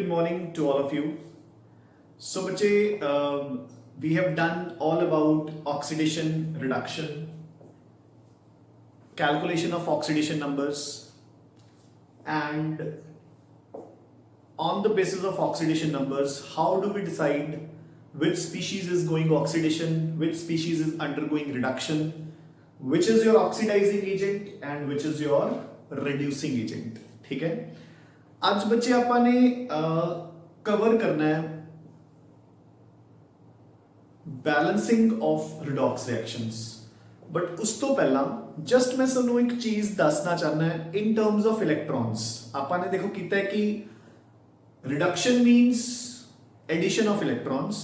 good morning to all of you. So बच्चे we have done all about oxidation reduction, calculation of oxidation numbers, and on the basis of oxidation numbers, how do we decide which species is going oxidation, which species is undergoing reduction, which is your oxidizing agent and which is your reducing agent. ठीक है, आज बच्चे ਆਪਾਂ ਨੇ cover करना है balancing of redox reactions, but उस तो पहला जस्ट मैं ਤੁਹਾਨੂੰ एक चीज दसना चाहना है इन टर्म्स ऑफ इलेक्ट्रॉन्स। ਆਪਾਂ ਨੇ देखो ਕੀਤਾ है कि reduction means addition of electrons.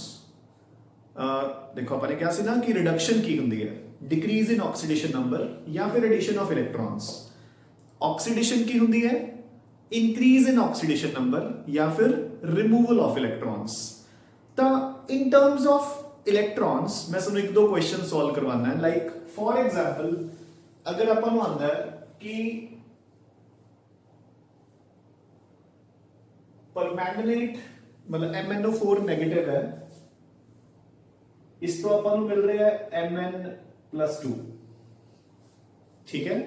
देखो ਆਪਾਂ ਨੇ ਕਿਹਾ ਸੀ ਨਾ ਕਿ रिडक्शन ਕੀ ਹੁੰਦੀ ਹੈ, डिक्रीज इन ऑक्सीडेशन नंबर या फिर एडिशन ऑफ इलेक्ट्रॉन्स। ऑक्सीडेशन की ਹੁੰਦੀ है इंक्रीज इन ऑक्सीडेशन नंबर या फिर रिमूवल ऑफ इलेक्ट्रॉन्स। तो इन टर्म्स ऑफ इलेक्ट्रॉन्स मैं ਤੁਹਾਨੂੰ एक दो क्वेश्चन सॉल्व करवाना है। लाइक फॉर एग्जांपल अगर ਆਪਾਂ ਨੂੰ ਆਂਦਾ है कि परमैंगनेट मतलब MnO4 नेगेटिव है, इस तो ਆਪਾਂ ਨੂੰ मिल रहा है Mn+2, ठीक है,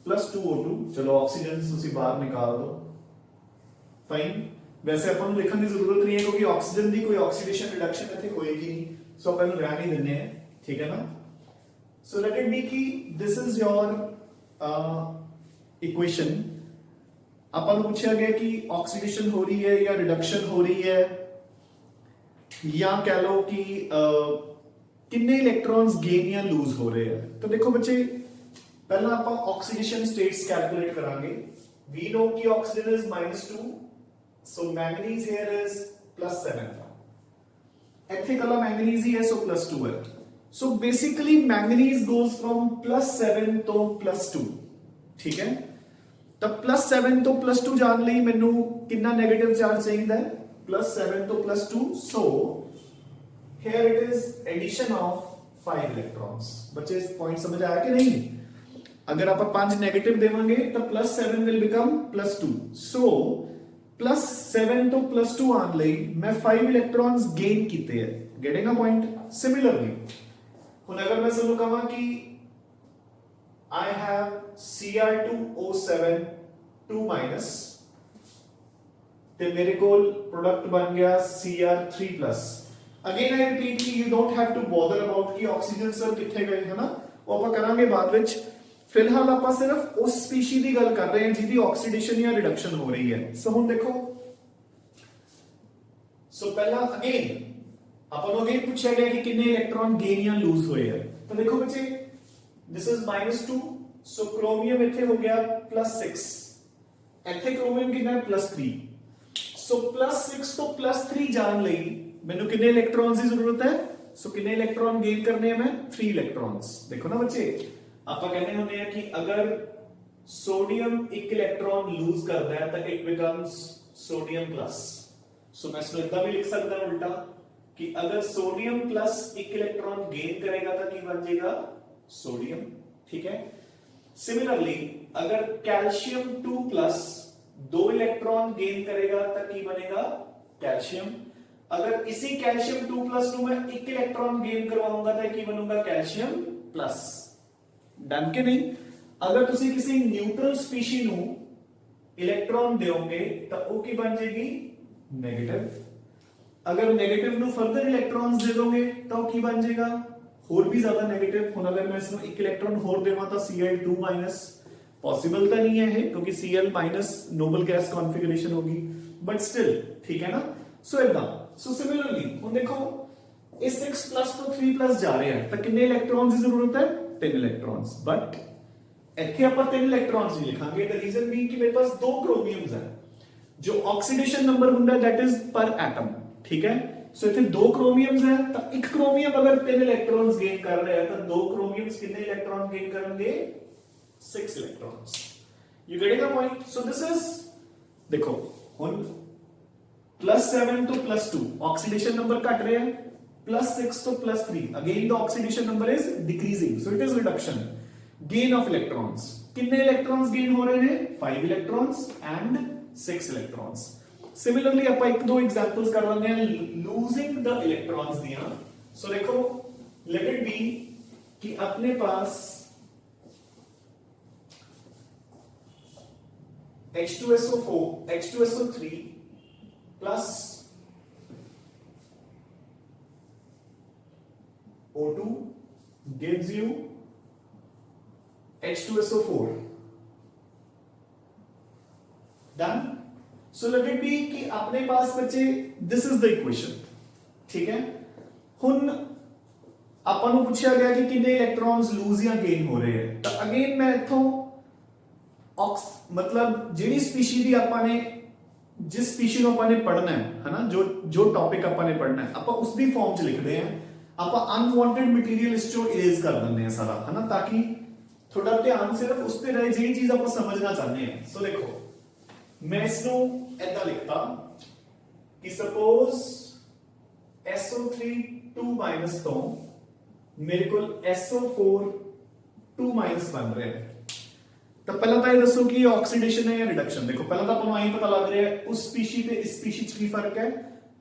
+2O2। चलो ऑक्सीजन ਤੁਸੀਂ ਬਾਹਰ ਨਿਕਾਲ ਦੋ, फाइन। वैसे ਆਪਾਂ ਨੂੰ ਲਿਖਣ ਦੀ ਜ਼ਰੂਰਤ ਨਹੀਂ ਹੈ ਕਿਉਂਕਿ ਆਕਸੀਜਨ ਦੀ ਕੋਈ ਆਕਸੀਡੇਸ਼ਨ ਰਿਡਕਸ਼ਨ ਇੱਥੇ ਹੋਏਗੀ ਨਹੀਂ, ਸੋ ਆਪਾਂ ਇਹਨੂੰ ਰਹਿਣ ਹੀ ਦਿੰਨੇ ਆ, ਠੀਕ ਹੈ ਨਾ। ਸੋ ਲੈਟ ਇਟ ਬੀ ਕਿ ਦਿਸ ਇਜ਼ योर ਇਕੁਏਸ਼ਨ। ਆਪਾਂ ਨੂੰ ਪੁੱਛਿਆ ਗਿਆ ਕਿ ਆਕਸੀਡੇਸ਼ਨ ਹੋ ਰਹੀ ਹੈ ਜਾਂ ਰਿਡਕਸ਼ਨ ਹੋ ਰਹੀ ਹੈ, ਜਾਂ ਕਹ ਲਓ ਕਿ ਕਿੰਨੇ ਇਲੈਕਟ੍ਰॉन्स गेन या लूज हो रहे हैं। तो देखो बच्चे पहला ਆਪਾਂ ਆਕਸੀਡੇਸ਼ਨ ਸਟੇਟਸ ਕੈਲਕੂਲੇਟ ਕਰਾਂਗੇ। we know कि oxygen is -2, so manganese here is +7। ਇੱਥੇ ਕੱਲਾ manganese ਹੀ ਹੈ, so +2 ਹੈ। so basically manganese goes from +7 ਤੋਂ +2, ਠੀਕ ਹੈ। ਤਾਂ +7 ਤੋਂ +2 ਜਾਣ ਲਈ ਮੈਨੂੰ ਕਿੰਨਾ 네ਗੇਟਿਵ ਚਾਰਜ ਚਾਹੀਦਾ ਹੈ, +7 ਤੋਂ +2। so here it is addition of 5 electrons। बच्चे इस पॉइंट समझ आया कि नहीं? अगर आप 5 नेगेटिव देवांगे तो +7 will become +2। so +7 तो +2 आने ਲਈ मैं 5 इलेक्ट्रॉन्स गेन कीते हैं। Getting a point? सिमिलरली ਹੁਣ अगर मैं ਤੁਹਾਨੂੰ ਕਹਾਂ कि I have Cr2O7 2- ਤੇ ਮੇਰੇ ਕੋਲ प्रोडक्ट बन गया Cr3+। अगेन आई रिपीट कि you don't have to bother about कि ऑक्सीजन सर किथे गए है ना, ਉਹ ਆਪਾਂ ਕਰਾਂਗੇ ਬਾਅਦ ਵਿੱਚ। ਫਿਲਹਾਲ ਆਪਾਂ ਸਿਰਫ ਉਸ ਸਪੀਸ਼ੀ ਦੀ ਗੱਲ ਕਰ ਰਹੇ ਹਾਂ ਜਿਹਦੀ ਆਕਸੀਡੇਸ਼ਨ ਜਾਂ ਰਿਡਕਸ਼ਨ ਹੋ ਰਹੀ ਹੈ। ਸੋ ਹੁਣ ਦੇਖੋ, ਸੋ ਪਹਿਲਾਂ ਅਗੇਨ ਆਪਾਂ ਨੂੰ ਅਗੇਨ ਪੁੱਛਿਆ ਗਿਆ ਕਿ ਕਿੰਨੇ ਇਲੈਕਟ੍ਰॉन ਗੇਨ ਜਾਂ ਲੂਜ਼ ਹੋਏ ਆ। ਤਾਂ ਦੇਖੋ ਬੱਚੇ ਦਿਸ ਇਜ਼ -2, ਸੋ ਕ੍ਰੋਮੀਅਮ ਇੱਥੇ ਹੋ ਗਿਆ +6, ਇੱਥੇ ਕ੍ਰੋਮੀਅਮ ਕਿੰਨਾ ਹੈ +3। ਸੋ +6 ਤੋਂ +3 ਜਾਣ ਲਈ ਮੈਨੂੰ ਕਿੰਨੇ ਇਲੈਕਟ੍ਰॉन्स ਦੀ ਜ਼ਰੂਰਤ ਹੈ? ਸੋ ਕਿੰਨੇ ਇਲੈਕਟ੍रॉन ਗੇਨ ਕਰਨੇ ਆ ਮੈਂ? 3 ਇਲੈਕਟ੍रॉन्स। ਦੇਖੋ ਨਾ ਬੱਚੇ, ਆਪਾਂ ਕਹਿੰਦੇ ਹੁੰਦੇ ਆ ਕਿ ਅਗਰ ਸੋਡੀਅਮ ਇੱਕ ਇਲੈਕਟ੍ਰॉन ਲੂਜ਼ ਕਰਦਾ ਹੈ ਤਾਂ ਇਟ ਬਿਕਮਸ ਸੋਡੀਅਮ+। ਸੋ ਮੈਂ ਇਸਨੂੰ ਇਦਾਂ ਵੀ ਲਿਖ ਸਕਦਾ ਹਾਂ ਉਲਟਾ कि अगर सोडियम प्लस एक इलेक्ट्रॉन गेन करेगा तो क्या बन जाएगा? सोडियम, ठीक है। सिमिलरली अगर कैल्शियम 2 प्लस 2 इलेक्ट्रॉन गेन करेगा तो क्या बनेगा? कैल्शियम। अगर इसी कैल्शियम 2 प्लस 2 में एक इलेक्ट्रॉन गेन करवाऊंगा तो क्या बनूंगा? Calcium plus. डन के नहीं? अगर तुसी किसी न्यूट्रल स्पीशी नु इलेक्ट्रॉन दोगे तो वो क्या बन जाएगी? नेगेटिव। अगर नेगेटिव नु फर्दर इलेक्ट्रॉन्स दे दोगे तो की बन जाएगा? और भी ज्यादा नेगेटिव। हुन अगर मैं इसमें एक इलेक्ट्रॉन और देवां तो Cl2- पॉसिबल तो नहीं है ये, क्योंकि Cl- नोबल गैस कॉन्फ़िगरेशन होगी, बट स्टिल ठीक है ना। सो इतना सो सिमिलरली हुन देखो इस 6+ तो 3+ जा रहे हैं तो कितने इलेक्ट्रॉन्स की जरूरत है? 3 इलेक्ट्रॉन्स। बट ਇੱਥੇ ਆਪਾਂ 3 इलेक्ट्रॉन्स नहीं लिखांगे। द रीजन बीइंग कि मेरे पास 2 क्रोमियम्स है, जो ऑक्सीडेशन नंबर हुंदा दैट इज पर एटम, ठीक है। सो इथे 2 क्रोमियम्स है तो एक क्रोमियम अगर 3 इलेक्ट्रॉन्स गेन कर रहा है तो 2 क्रोमियम्स कितने इलेक्ट्रॉन गेन करेंगे? 6 electrons. You getting a point? So this is देखो हुन +7 तो +2 ऑक्सीडेशन नंबर घट रहा है, +6 तो +3 again the oxidation number is decreasing, so it is reduction. Gain of electrons, कितने इलेक्ट्रॉन्स गेन हो रहे हैं? 5 इलेक्ट्रॉन्स एंड 6 इलेक्ट्रॉन्स। सिमिलरली आप एक दो एग्जांपल्स कर लेते हैं लूजिंग द इलेक्ट्रॉन्स दियां। सो देखो लेट इट बी कि अपने पास H2SO3 plus O2 gives you H2SO4 done. So let it be कि अपने पास बचे दिस इज द इक्वेशन, ठीक है। हुन ਆਪਾਂ ਨੂੰ ਪੁੱਛਿਆ ਗਿਆ ਕਿ ਕਿੰਨੇ ਇਲੈਕਟ੍ਰॉन्स ਲੂਜ਼ ਜਾਂ ਗੇਨ ਹੋ ਰਹੇ ਹੈ ਤਾਂ ਅਗੇਨ ਮੈਂ ਇੱਥੋਂ ऑक्स मतलब ਜਿਹੜੀ स्पीशी ਦੀ ਆਪਾਂ ਨੇ ਜਿਸ स्पीशी ਨੂੰ ਆਪਾਂ ਨੇ ਪੜਨਾ ਹੈ ਨਾ ਜੋ ਟੌਪਿਕ ਆਪਾਂ ਨੇ ਪੜਨਾ ਹੈ ਆਪਾਂ ਉਸ ਦੀ ਫਾਰਮ ਚ ਲਿਖਦੇ ਹਾਂ। ਆਪਾਂ ਅਨਵਾਂਟਡ ਮਟੀਰੀਅਲ ਇਸ ਚੋਂ ਇਰੇਜ਼ ਕਰ ਦਿੰਦੇ ਹਾਂ ਸਾਰਾ, ਹੈ ਨਾ, ਤਾਂ ਕਿ ਤੁਹਾਡਾ ਧਿਆਨ ਸਿਰਫ ਉਸ ਤੇ ਰਹੇ ਜਿਹੜੀ ਚੀਜ਼ ਆਪਾਂ ਸਮਝਣਾ ਚਾਹੁੰਦੇ ਹਾਂ। ਸੋ ਦੇਖੋ ਮੈਂ ਇਸ ਨੂੰ ਏਦਾਂ ਲਿਖਤਾ ਕਿ ਸਪੋਜ਼ SO3 2- ਤੋਂ ਮੇਰੇ ਕੋਲ SO4 2- ਬਣ ਰਿਹਾ ਹੈ ਤਾਂ ਪਹਿਲਾਂ ਤਾਂ ਇਹ ਦੱਸੋ ਕਿ ਆਕਸੀਡੇਸ਼ਨ ਹੈ ਜਾਂ ਰਿਡਕਸ਼ਨ। ਦੇਖੋ ਪਹਿਲਾਂ ਤਾਂ ਆਪਾਂ ਨੂੰ ਐਂ ਪਤਾ ਲੱਗ ਰਿਹਾ ਹੈ ਉਸ ਸਪੀਸ਼ੀ ਤੇ ਇਸ ਸਪੀਸ਼ੀ 'ਚ ਕੀ ਫਰਕ ਹੈ,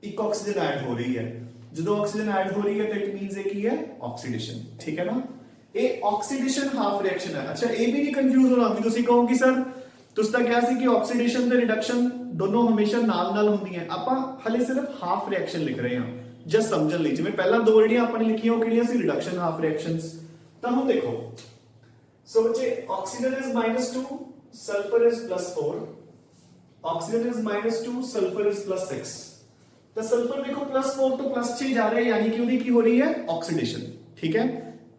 ਇੱਕ ਆਕਸੀਜਨ ਐਡ ਹੋ ਰਹੀ ਹੈ। ਜਦੋਂ ਆਕਸੀਜਨ ਐਡ ਹੋ ਰਹੀ ਹੈ ਤਾਂ ਇਟ ਮੀਨਸ ਇਹ ਕੀ ਹੈ, ਆਕਸੀਡੇਸ਼ਨ, ਠੀਕ ਹੈ ਨਾ। ਇਹ ਆਕਸੀਡੇਸ਼ਨ ਹਾਫ ਰਿਐਕਸ਼ਨ ਹੈ। ਅੱਛਾ ਇਹ ਵੀ ਨਹੀਂ ਕੰਫਿਊਜ਼ ਹੋਣਾ ਵੀ ਤੁਸੀਂ ਕਹੋ ਕਿ ਸਰ ਤੁਸੀਂ ਤਾਂ ਕਿਹਾ ਸੀ ਕਿ ਆਕਸੀਡੇਸ਼ਨ ਤੇ ਰਿਡਕਸ਼ਨ ਦੋਨੋਂ ਹਮੇਸ਼ਾ ਨਾਲ ਹੁੰਦੀਆਂ, ਆਪਾਂ ਹਲੇ ਸਿਰਫ ਹਾਫ ਰਿਐਕਸ਼ਨ ਲਿਖ ਰਹੇ ਹਾਂ ਜਸ ਸਮਝਣ ਲਈ। ਜਿਵੇਂ ਪਹਿਲਾਂ ਦੋ ਜਿਹੜੀਆਂ ਆਪਾਂ ਨੇ ਲਿਖੀਆਂ ਉਹ ਕਿਹੜੀਆਂ ਸੀ, ਰਿਡਕਸ਼ਨ ਹਾਫ ਰਿਐਕਸ਼ਨਸ। ਤਾਂ ਹੁਣ ਦੇਖੋ so बच्चे oxygen is -2 sulfur is +4, oxygen is -2 sulfur is +6। तो सल्फर देखो +4 तो +6 जा रहे हैं यानी कि ਉਹਦੀ ਕੀ ਹੋ ਰਹੀ ਹੈ, ਆਕਸੀਡੇਸ਼ਨ, ਠੀਕ ਹੈ।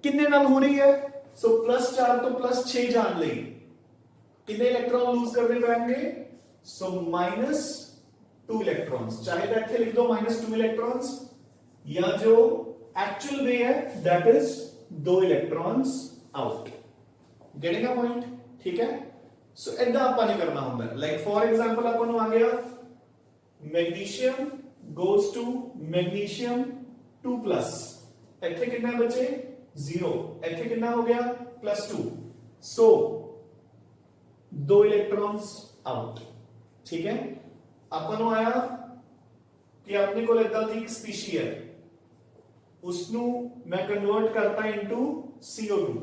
ਕਿੰਨੇ ਨਾਲ ਹੋ ਰਹੀ ਹੈ, ਸੋ +4 ਤੋਂ +6 ਜਾਣ ਲਈ ਕਿੰਨੇ ਇਲੈਕਟ੍ਰੋਨ ਲੂਜ਼ ਕਰਨੇ ਪੈਣਗੇ, ਸੋ -2 ਇਲੈਕਟ੍ਰॉन्स। ਚਾਹੇ ਤਾਂ ਇੱਥੇ ਲਿਖ ਦੋ -2 ਇਲੈਕਟ੍रॉन्स ਜਾਂ ਜੋ एक्चुअल वे है that is 2 electrons out. Getting a point, ठीक है। सो ऐसा ਆਪਾਂ ਨੇ ਕਰਨਾ ਹੁੰਦਾ है। लाइक फॉर एग्जांपल ਆਪਾਂ ਨੂੰ ਆ ਗਿਆ मैग्नीशियम goes to मैग्नीशियम 2+, ਇੱਥੇ ਕਿੰਨਾ ਬਚੇ 0, ਇੱਥੇ ਕਿੰਨਾ ਹੋ ਗਿਆ +2, सो 2 इलेक्ट्रॉन्स आउट, ठीक है। ਆਪਾਂ ਨੂੰ ਆਇਆ ਕਿ ਆਪਣੇ ਕੋਲ ਇਦਾਂ ਦੀ ਇੱਕ ਸਪੀਸ਼ੀ ਹੈ, उसनु मैं कन्वर्ट करता इनटू CO2,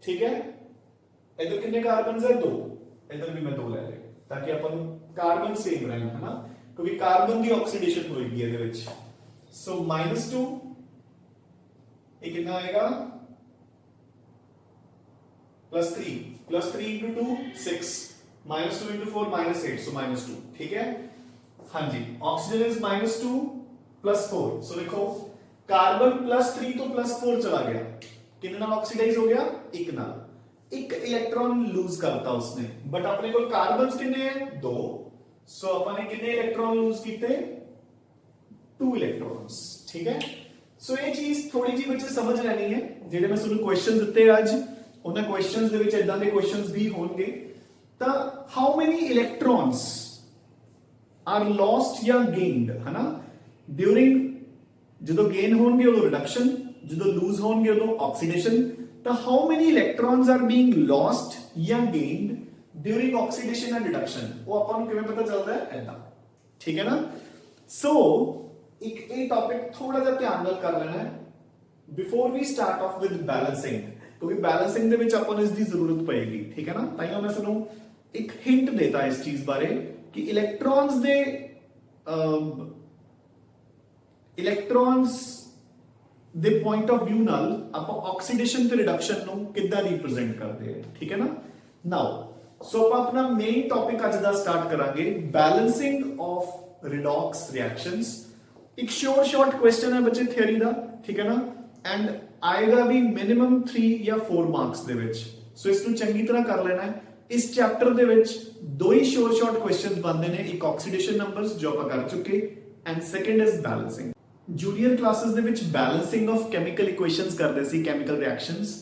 ठीक है। इधर कितने कार्बन है, 2, इधर भी मैं 2 ले रहा ताकि अपन कार्बन सेम रहे, है ना, क्योंकि कार्बन की ऑक्सीडेशन होएगी ਇਹਦੇ ਵਿੱਚ। सो -2 ये कितना आएगा +3 into 2 6 -2 into 4 -8, सो -2, ठीक है। हाँ जी ऑक्सीजन इज -2 +4। सो देखो कार्बन +3 तो +4 चला गया, कितने नाल ऑक्सीडाइज हो गया, एक नाल, एक इलेक्ट्रॉन लूज करता उसने, बट अपने को कार्बन्स कितने हैं 2, सो अपन ने कितने इलेक्ट्रॉन लूज किए 2 इलेक्ट्रॉन्स, ठीक है। सो ये चीज थोड़ी जी बच्चे समझ लेनी है। जेडे मैं ਤੁਹਾਨੂੰ क्वेश्चन ਦਿੱਤੇ ਅੱਜ ਉਹਨਾਂ क्वेश्चंस ਦੇ ਵਿੱਚ ਇਦਾਂ ਦੇ क्वेश्चंस ਵੀ ਹੋਣਗੇ। ਤਾਂ how many electrons R lost ਜਾਂ ਗੇਨਡ, ਹੈ ਨਾ, ਡਿਊਰਿੰਗ ਜਦੋਂ ਗੇਨ ਹੋਣਗੇ ਉਦੋਂ ਰਿਡਕਸ਼ਨ, ਜਦੋਂ ਲੂਜ਼ ਹੋਣਗੇ ਉਦੋਂ ਆਕਸੀਡੇਸ਼ਨ। ਤਾਂ how many electrons are being lost ਜਾਂ gained during oxidation and reduction, ਉਹ ਆਪਾਂ ਨੂੰ ਕਿਵੇਂ ਪਤਾ ਚੱਲਦਾ ਹੈ, ਐਦਾਂ, ਠੀਕ ਹੈ ਨਾ। ਸੋ ਇੱਕ ਇਹ ਟੌਪਿਕ ਥੋੜਾ ਜਿਹਾ ਧਿਆਨ ਨਾਲ ਕਰ ਲੈਣਾ ਹੈ before we start off with balancing, ਕਿਉਂਕਿ ਬੈਲੈਂਸਿੰਗ ਦੇ ਵਿੱਚ ਆਪਾਂ ਨੂੰ ਇਸ ਦੀ ਜ਼ਰੂਰਤ ਪਏਗੀ, ਠੀਕ ਹੈ ਨਾ। ਤਾਂ ਹੀ ਮੈਂ ਤੁਹਾਨੂੰ ਇੱਕ ਹਿੰਟ ਦੇਤਾ ਇਸ ਚੀਜ਼ ਬਾਰੇ ਕਿ ਇਲੈਕਟ੍ਰॉन्स ਦੇ ਇਲੈਕਟ੍ਰॉन्स ਦੇ ਪੁਆਇੰਟ ਆਫ View ਨਾਲ ਆਪਾਂ ਆਕਸੀਡੇਸ਼ਨ ਤੇ ਰਿਡਕਸ਼ਨ ਨੂੰ ਕਿੱਦਾਂ ਰਿਪਰੈਜ਼ੈਂਟ ਕਰਦੇ ਹਾਂ, ਠੀਕ ਹੈ ਨਾ। ਨਾਓ ਸੋ ਆਪਾਂ ਆਪਣਾ ਮੇਨ ਟੌਪਿਕ ਅੱਜ ਦਾ ਸਟਾਰਟ ਕਰਾਂਗੇ, ਬੈਲੈਂਸਿੰਗ ਆਫ ਰਿਡੌਕਸ ਰਿਐਕਸ਼ਨਸ। ਇੱਕ ਸ਼ਾਰਟ ਕੁਐਸਚਨ ਹੈ ਬੱਚੇ ਥਿਊਰੀ ਦਾ, ਠੀਕ ਹੈ ਨਾ, ਐਂਡ ਆਏਗਾ ਵੀ ਮਿਨੀਮਮ 3 ਜਾਂ 4 ਮਾਰਕਸ ਦੇ ਵਿੱਚ। ਸੋ ਇਸ ਨੂੰ ਚੰਗੀ ਤਰ੍ਹਾਂ ਕਰ ਲੈਣਾ ਹੈ। ਇਸ ਚੈਪਟਰ ਦੇ ਵਿੱਚ ਦੋ ਹੀ ਸ਼ਾਰਟ ਕੁਐਸਚਨਸ ਬਣਦੇ ਨੇ, ਇੱਕ ਆਕਸੀਡੇਸ਼ਨ ਨੰਬਰਸ ਜੋ ਆਪਾਂ ਕਰ ਚੁੱਕੇ and second is balancing. Junior classes ਦੇ ਵਿੱਚ ਬੈਲੈਂਸਿੰਗ ਆਫ ਕੈਮੀਕਲ ਇਕੁਏਸ਼ਨਸ ਕਰਦੇ ਸੀ, ਕੈਮੀਕਲ ਰਿਐਕਸ਼ਨਸ।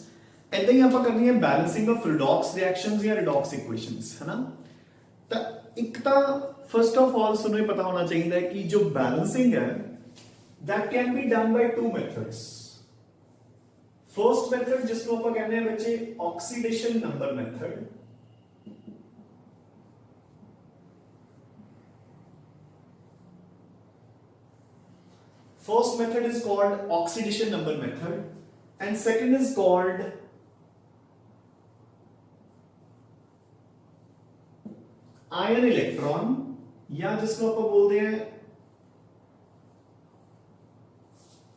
ਇਦਾਂ ਹੀ ਆਪਾਂ ਕਰਨੀ ਹੈ ਬੈਲੈਂਸਿੰਗ ਆਫ ਰਿਡੌਕਸ ਰਿਐਕਸ਼ਨਸ ਜਾਂ ਰਿਡੌਕਸ ਇਕੁਏਸ਼ਨਸ, ਹੈ ਨਾ। ਤਾਂ ਇੱਕ ਤਾਂ ਫਰਸਟ ਆਫ ਆਲ ਤੁਹਾਨੂੰ ਇਹ ਪਤਾ ਹੋਣਾ ਚਾਹੀਦਾ ਹੈ ਕਿ ਜੋ ਬੈਲੈਂਸਿੰਗ ਹੈ that can be done by 2 methods। first method जिसको ਆਪਾਂ ਕਹਿੰਦੇ ਹਾਂ ਬੱਚੇ oxidation number method, First method is called oxidation number method, and second is called ion electron, या जिसको आप बोलते हैं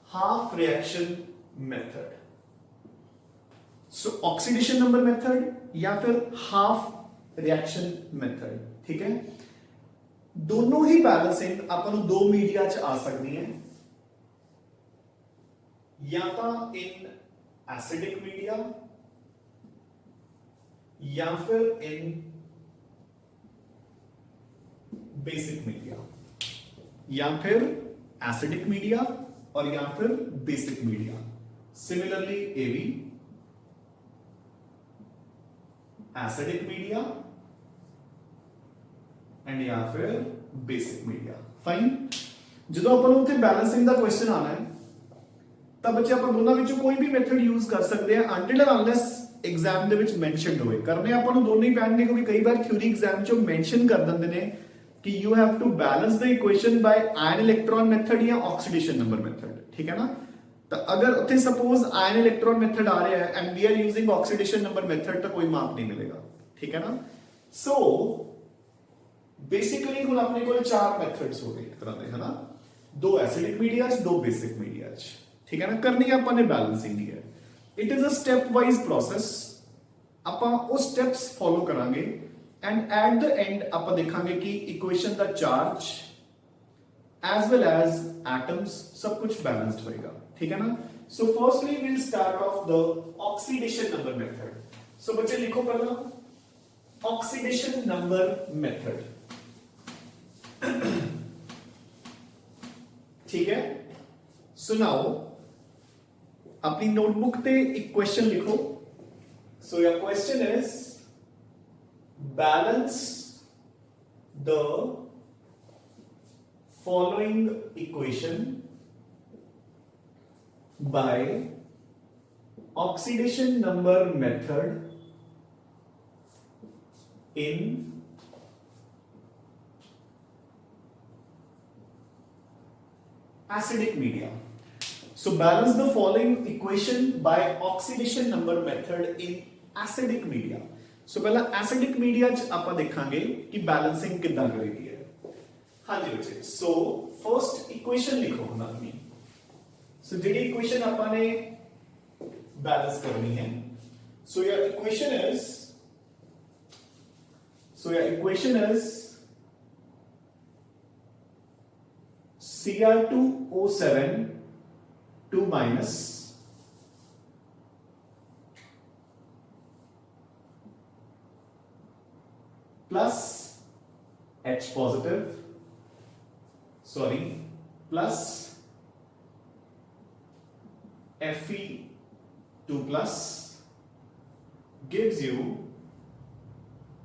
half reaction method. So oxidation number method या फिर half reaction method, ठीक है। दोनों ही बैलेंसिंग अपन दो मीडिया च आ सकती है, या तो इन एसिडिक मीडिया या फिर इन बेसिक मीडिया, या फिर एसिडिक मीडिया और या फिर बेसिक मीडिया। सिमिलरली एवी एसिडिक मीडिया एंड या फिर बेसिक मीडिया। फाइन, जो अपन उत्थे बैलेंसिंग का क्वेश्चन आना है ਤਾਂ ਬੱਚੇ ਆਪਾਂ ਦੋਨਾਂ ਵਿੱਚੋਂ ਕੋਈ ਵੀ ਮੈਥਡ ਯੂਜ਼ ਕਰ ਸਕਦੇ ਆ ਅੰਟਿਲ ਐਂਡ ਅਨਲੈਸ ਐਗਜ਼ਾਮ ਦੇ ਵਿੱਚ ਮੈਂਸ਼ਨਡ ਹੋਏ। ਕਰਨੇ ਆਪਾਂ ਨੂੰ ਦੋਨੇ ਹੀ ਪੈਣਗੇ, ਕਿਉਂਕਿ ਕਈ ਵਾਰ ਥਿਊਰੀ ਐਗਜ਼ਾਮ ਚੋਂ ਮੈਂਸ਼ਨ ਕਰ ਦਿੰਦੇ ਨੇ ਕਿ you have to balance the equation by ion electron method ਜਾਂ ਆਕਸੀਡੇਸ਼ਨ ਨੰਬਰ ਮੈਥਡ, ਠੀਕ ਹੈ ਨਾ। ਤਾਂ ਅਗਰ ਉੱਥੇ ਸਪੋਜ਼ ਆਇਨ ਇਲੈਕਟ੍ਰੋਨ ਮੈਥਡ ਆ ਰਿਹਾ ਹੈ and we are using oxidation number method ਤਾਂ ਕੋਈ ਮਾਰਕ ਨਹੀਂ ਮਿਲੇਗਾ, ਠੀਕ ਹੈ ਨਾ। ਸੋ ਬੇਸਿਕਲੀ ਹੁਣ ਆਪਣੇ ਕੋਲ ਚਾਰ ਮੈਥਡਸ ਹੋ ਗਏ ਇੱਕ ਤਰ੍ਹਾਂ ਦੇ, ਹਨਾ। ਦੋ ਐਸਿਡਿਕ ਮੀਡੀਆ ਚ, ਦੋ ਬੇਸਿਕ ਮੀਡੀਆ ਚ, ठीक है ना। करनी अपन ने बैलेंसिंग ही है। It is a step wise process, ਆਪਾਂ ਉਹ स्टेप्स फॉलो करांगे एंड एट द एंड ਆਪਾਂ देखांगे कि इक्वेशन ਦਾ charge as well as atoms सब कुछ बैलेंस्ड होएगा, ठीक है ना। So firstly we will start off the oxidation number method. सो बच्चे लिखो पहला ऑक्सीडेशन नंबर मेथड, ठीक है। सो नाउ अपनी नोटबुक पे एक क्वेश्चन लिखो। So your question is balance the following equation by oxidation number method in acidic media. So balance the following equation by oxidation number method in acidic media. So पहला acidic media च ਆਪਾਂ ਦੇਖਾਂਗੇ कि balancing कितना करेगी है। हाँ जी बच्चे, so first equation लिखो ना अपनी। So जेडी equation ਆਪਾਂ ने balance करनी है, so your equation is Cr2O7 2 minus plus H positive, plus Fe2 plus gives you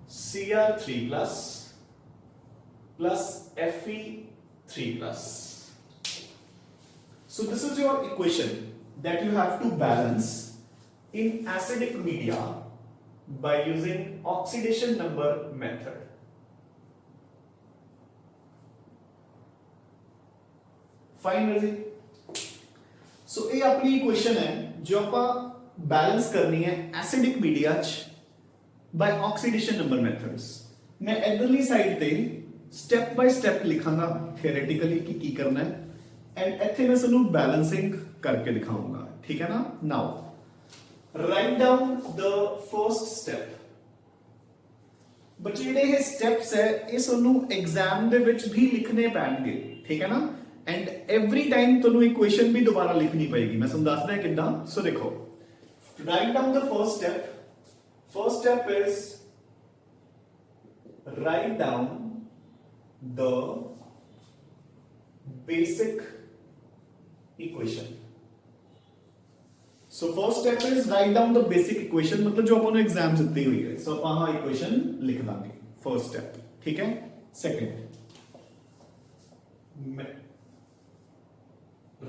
Cr3 plus Fe3 plus. So this is your equation that you have to balance in acidic media by using oxidation number method. Finally, so ये अपनी equation है जो आप balance करनी है acidic media by oxidation number methods. मैं इधरली side पे step by step लिखांगा theoretically कि की करना है एंड ਇੱਥੇ मैं ਤੁਹਾਨੂੰ बैलेंसिंग करके दिखाऊंगा, ठीक है ना। Now write down the first step. बच्चे ਜਿਹੜੇ ਇਹ ਸਟੈਪਸ ਹੈ ਇਹ ਤੁਹਾਨੂੰ एग्जाम ਦੇ ਵਿੱਚ भी लिखने ਪੈਣਗੇ, ठीक है ना। एंड एवरी टाइम ਤੁਹਾਨੂੰ इक्वेशन भी दोबारा लिखनी पड़ेगी, मैं ਤੁਹਾਨੂੰ ਦੱਸਦਾ ਕਿੱਦਾਂ। सो देखो, write down the first step. First step is write down the basic equation. So first step is write down the basic equation, मतलब जो अपन एग्जाम से दी हुई है। सो अपन हाँ इक्वेशन लिख देंगे फर्स्ट स्टेप, ठीक है। Second,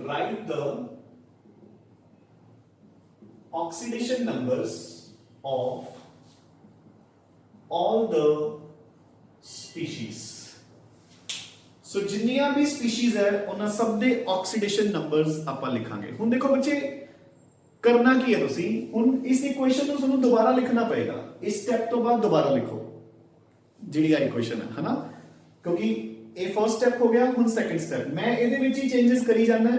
write the oxidation numbers of all the species. ਸੋ ਜਿੰਨੀਆਂ ਵੀ ਸਪੀਸੀਜ਼ ਹੈ ਉਹਨਾਂ ਸਭ ਦੇ ਆਕਸੀਡੇਸ਼ਨ ਨੰਬਰਸ ਆਪਾਂ ਲਿਖਾਂਗੇ। ਹੁਣ ਦੇਖੋ ਬੱਚੇ ਕਰਨਾ ਕੀ ਹੈ, ਤੁਸੀਂ ਹੁਣ ਇਸ ਇਕੁਏਸ਼ਨ ਨੂੰ ਤੁਹਾਨੂੰ ਦੁਬਾਰਾ ਲਿਖਣਾ ਪਏਗਾ। ਇਸ ਸਟੈਪ ਤੋਂ ਬਾਅਦ ਦੁਬਾਰਾ ਲਿਖੋ ਜਿਹੜੀ ਆ ਇਕੁਏਸ਼ਨ ਹੈ ਹਨਾ, ਕਿਉਂਕਿ ਇਹ ਫਰਸਟ ਸਟੈਪ ਹੋ ਗਿਆ। ਹੁਣ ਸੈਕੰਡ ਸਟੈਪ ਮੈਂ ਇਹਦੇ ਵਿੱਚ ਹੀ ਚੇਂजेस ਕਰੀ ਜਾਣਾ,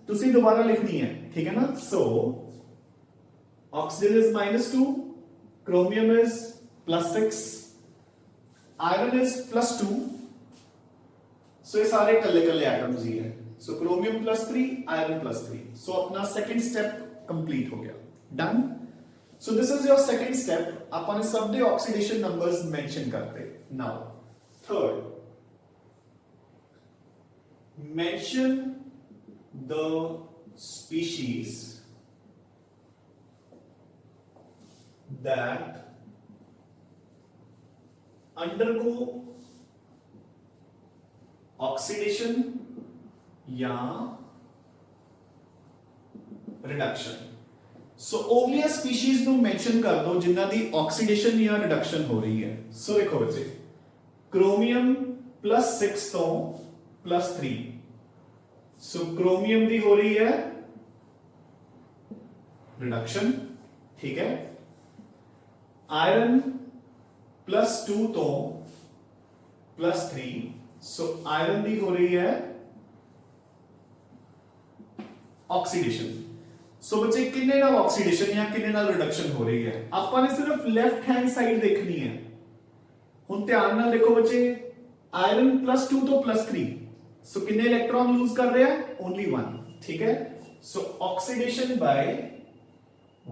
ਤੁਸੀਂ ਦੁਬਾਰਾ ਲਿਖਣੀ ਹੈ, ਠੀਕ ਹੈ ਨਾ। ਸੋ oxygen is -2, chromium is +6, iron is +2। सो ये सारे कल्ले कल्ले एटम्स ही है। सो क्रोमियम +3, आयरन +3। सो अपना सेकंड स्टेप कंप्लीट हो गया, done. So this is your second step. अपन सब दे ऑक्सीडेशन नंबर्स मेंशन करते। Now third, mention the species that undergo oxidation या रिडक्शन। सो ओवलिया स्पीशीज ਨੂੰ मेंशन कर दो जिन्हां दी ऑक्सीडेशन या रिडक्शन हो रही है। सो देखो बच्चे क्रोमियम +6 तो +3, सो क्रोमियम दी हो रही है रिडक्शन, ठीक है। आयरन +2 तो +3, सो आयरन दी हो रही है ऑक्सीडेशन। सो बच्चे किन्ने नाल ऑक्सीडेशन या किन्ने नाल रिडक्शन हो रही है, ਆਪਾਂ ਨੇ सिर्फ लेफ्ट हैंड साइड देखनी है। ਹੁਣ ਧਿਆਨ ਨਾਲ ਦੇਖੋ ਬੱਚੇ, आयरन +2 तो +3, सो किन्ने इलेक्ट्रॉन लूज कर रहे हैं, ओनली 1, ठीक है। सो ऑक्सीडेशन बाय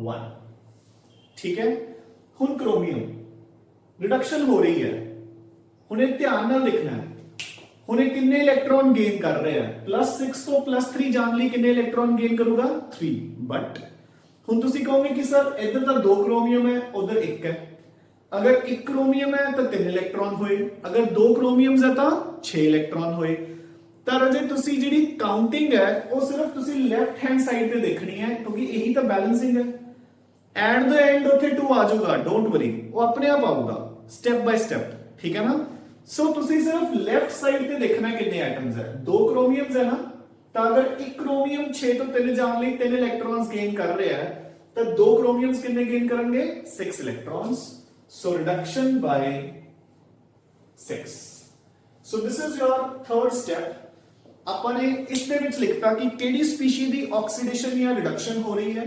1, ठीक है। ਹੁਣ क्रोमियम रिडक्शन हो रही है, ਹੁਣ ਇਹ ਧਿਆਨ ਨਾਲ ਦੇਖਣਾ ਹੈ। ਹੁਣ ਇਹ ਕਿੰਨੇ ਇਲੈਕਟ੍ਰੋਨ ਗੇਨ ਕਰ ਰਿਹਾ ਹੈ, +6 ਤੋਂ +3 ਜਾਣ ਲਈ ਕਿੰਨੇ ਇਲੈਕਟ੍ਰੋਨ ਗੇਨ ਕਰੂਗਾ, 3। ਬਟ ਹੁਣ ਤੁਸੀਂ ਕਹੋਗੇ ਕਿ ਸਰ ਇੱਧਰ ਤਾਂ 2 क्रोमियम है, उधर 1 है। अगर 1 क्रोमियम है तो 3 इलेक्ट्रॉन होए, अगर 2 क्रोमियम्स है तो 6 इलेक्ट्रॉन होए। ਤਾਂ ਰਾਜੇ ਤੁਸੀਂ ਜਿਹੜੀ ਕਾਊਂਟਿੰਗ ਹੈ ਉਹ ਸਿਰਫ ਤੁਸੀਂ ਲੈਫਟ ਹੈਂਡ ਸਾਈਡ ਤੇ ਦੇਖਣੀ ਹੈ, ਕਿਉਂਕਿ ਇਹੀ ਤਾਂ ਬੈਲੈਂਸਿੰਗ ਹੈ। ਐਟ ਦ ਐਂਡ ਉੱਥੇ 2 ਆ ਜਾਊਗਾ, ਡੋਂਟ ਵਰੀ, ਉਹ ਆਪਣੇ ਆਪ ਆਊਗਾ ਸਟੈਪ ਬਾय ਸਟੈਪ, ਠੀਕ ਹੈ ਨਾ। ਸੋ ਤੁਸੀਂ ਸਿਰਫ ਲੈਫਟ ਸਾਈਡ ਤੇ ਦੇਖਣਾ ਕਿੰਨੇ ਐਟਮਸ ਹੈ। 2 क्रोमियम्स है ना, ਤਾਂ ਅਗਰ 1 क्रोमियम 6 ਤੋਂ 3 ਜਾਣ ਲਈ 3 ਇਲੈਕਟ੍ਰॉन्स ਗੇਨ ਕਰ ਰਿਹਾ ਹੈ ਤਾਂ 2 क्रोमियम्स ਕਿੰਨੇ ਗੇਨ ਕਰਨਗੇ, 6 electrons. So reduction by 6। So this is your third step. ਆਪਾਂ ਨੇ ਇਸ ਦੇ ਵਿੱਚ ਲਿਖਤਾ ਕਿ ਕਿਹੜੀ ਸਪੀਸ਼ੀ ਦੀ ਆਕਸੀਡੇਸ਼ਨ ਜਾਂ ਰਿਡਕਸ਼ਨ ਹੋ ਰਹੀ ਹੈ,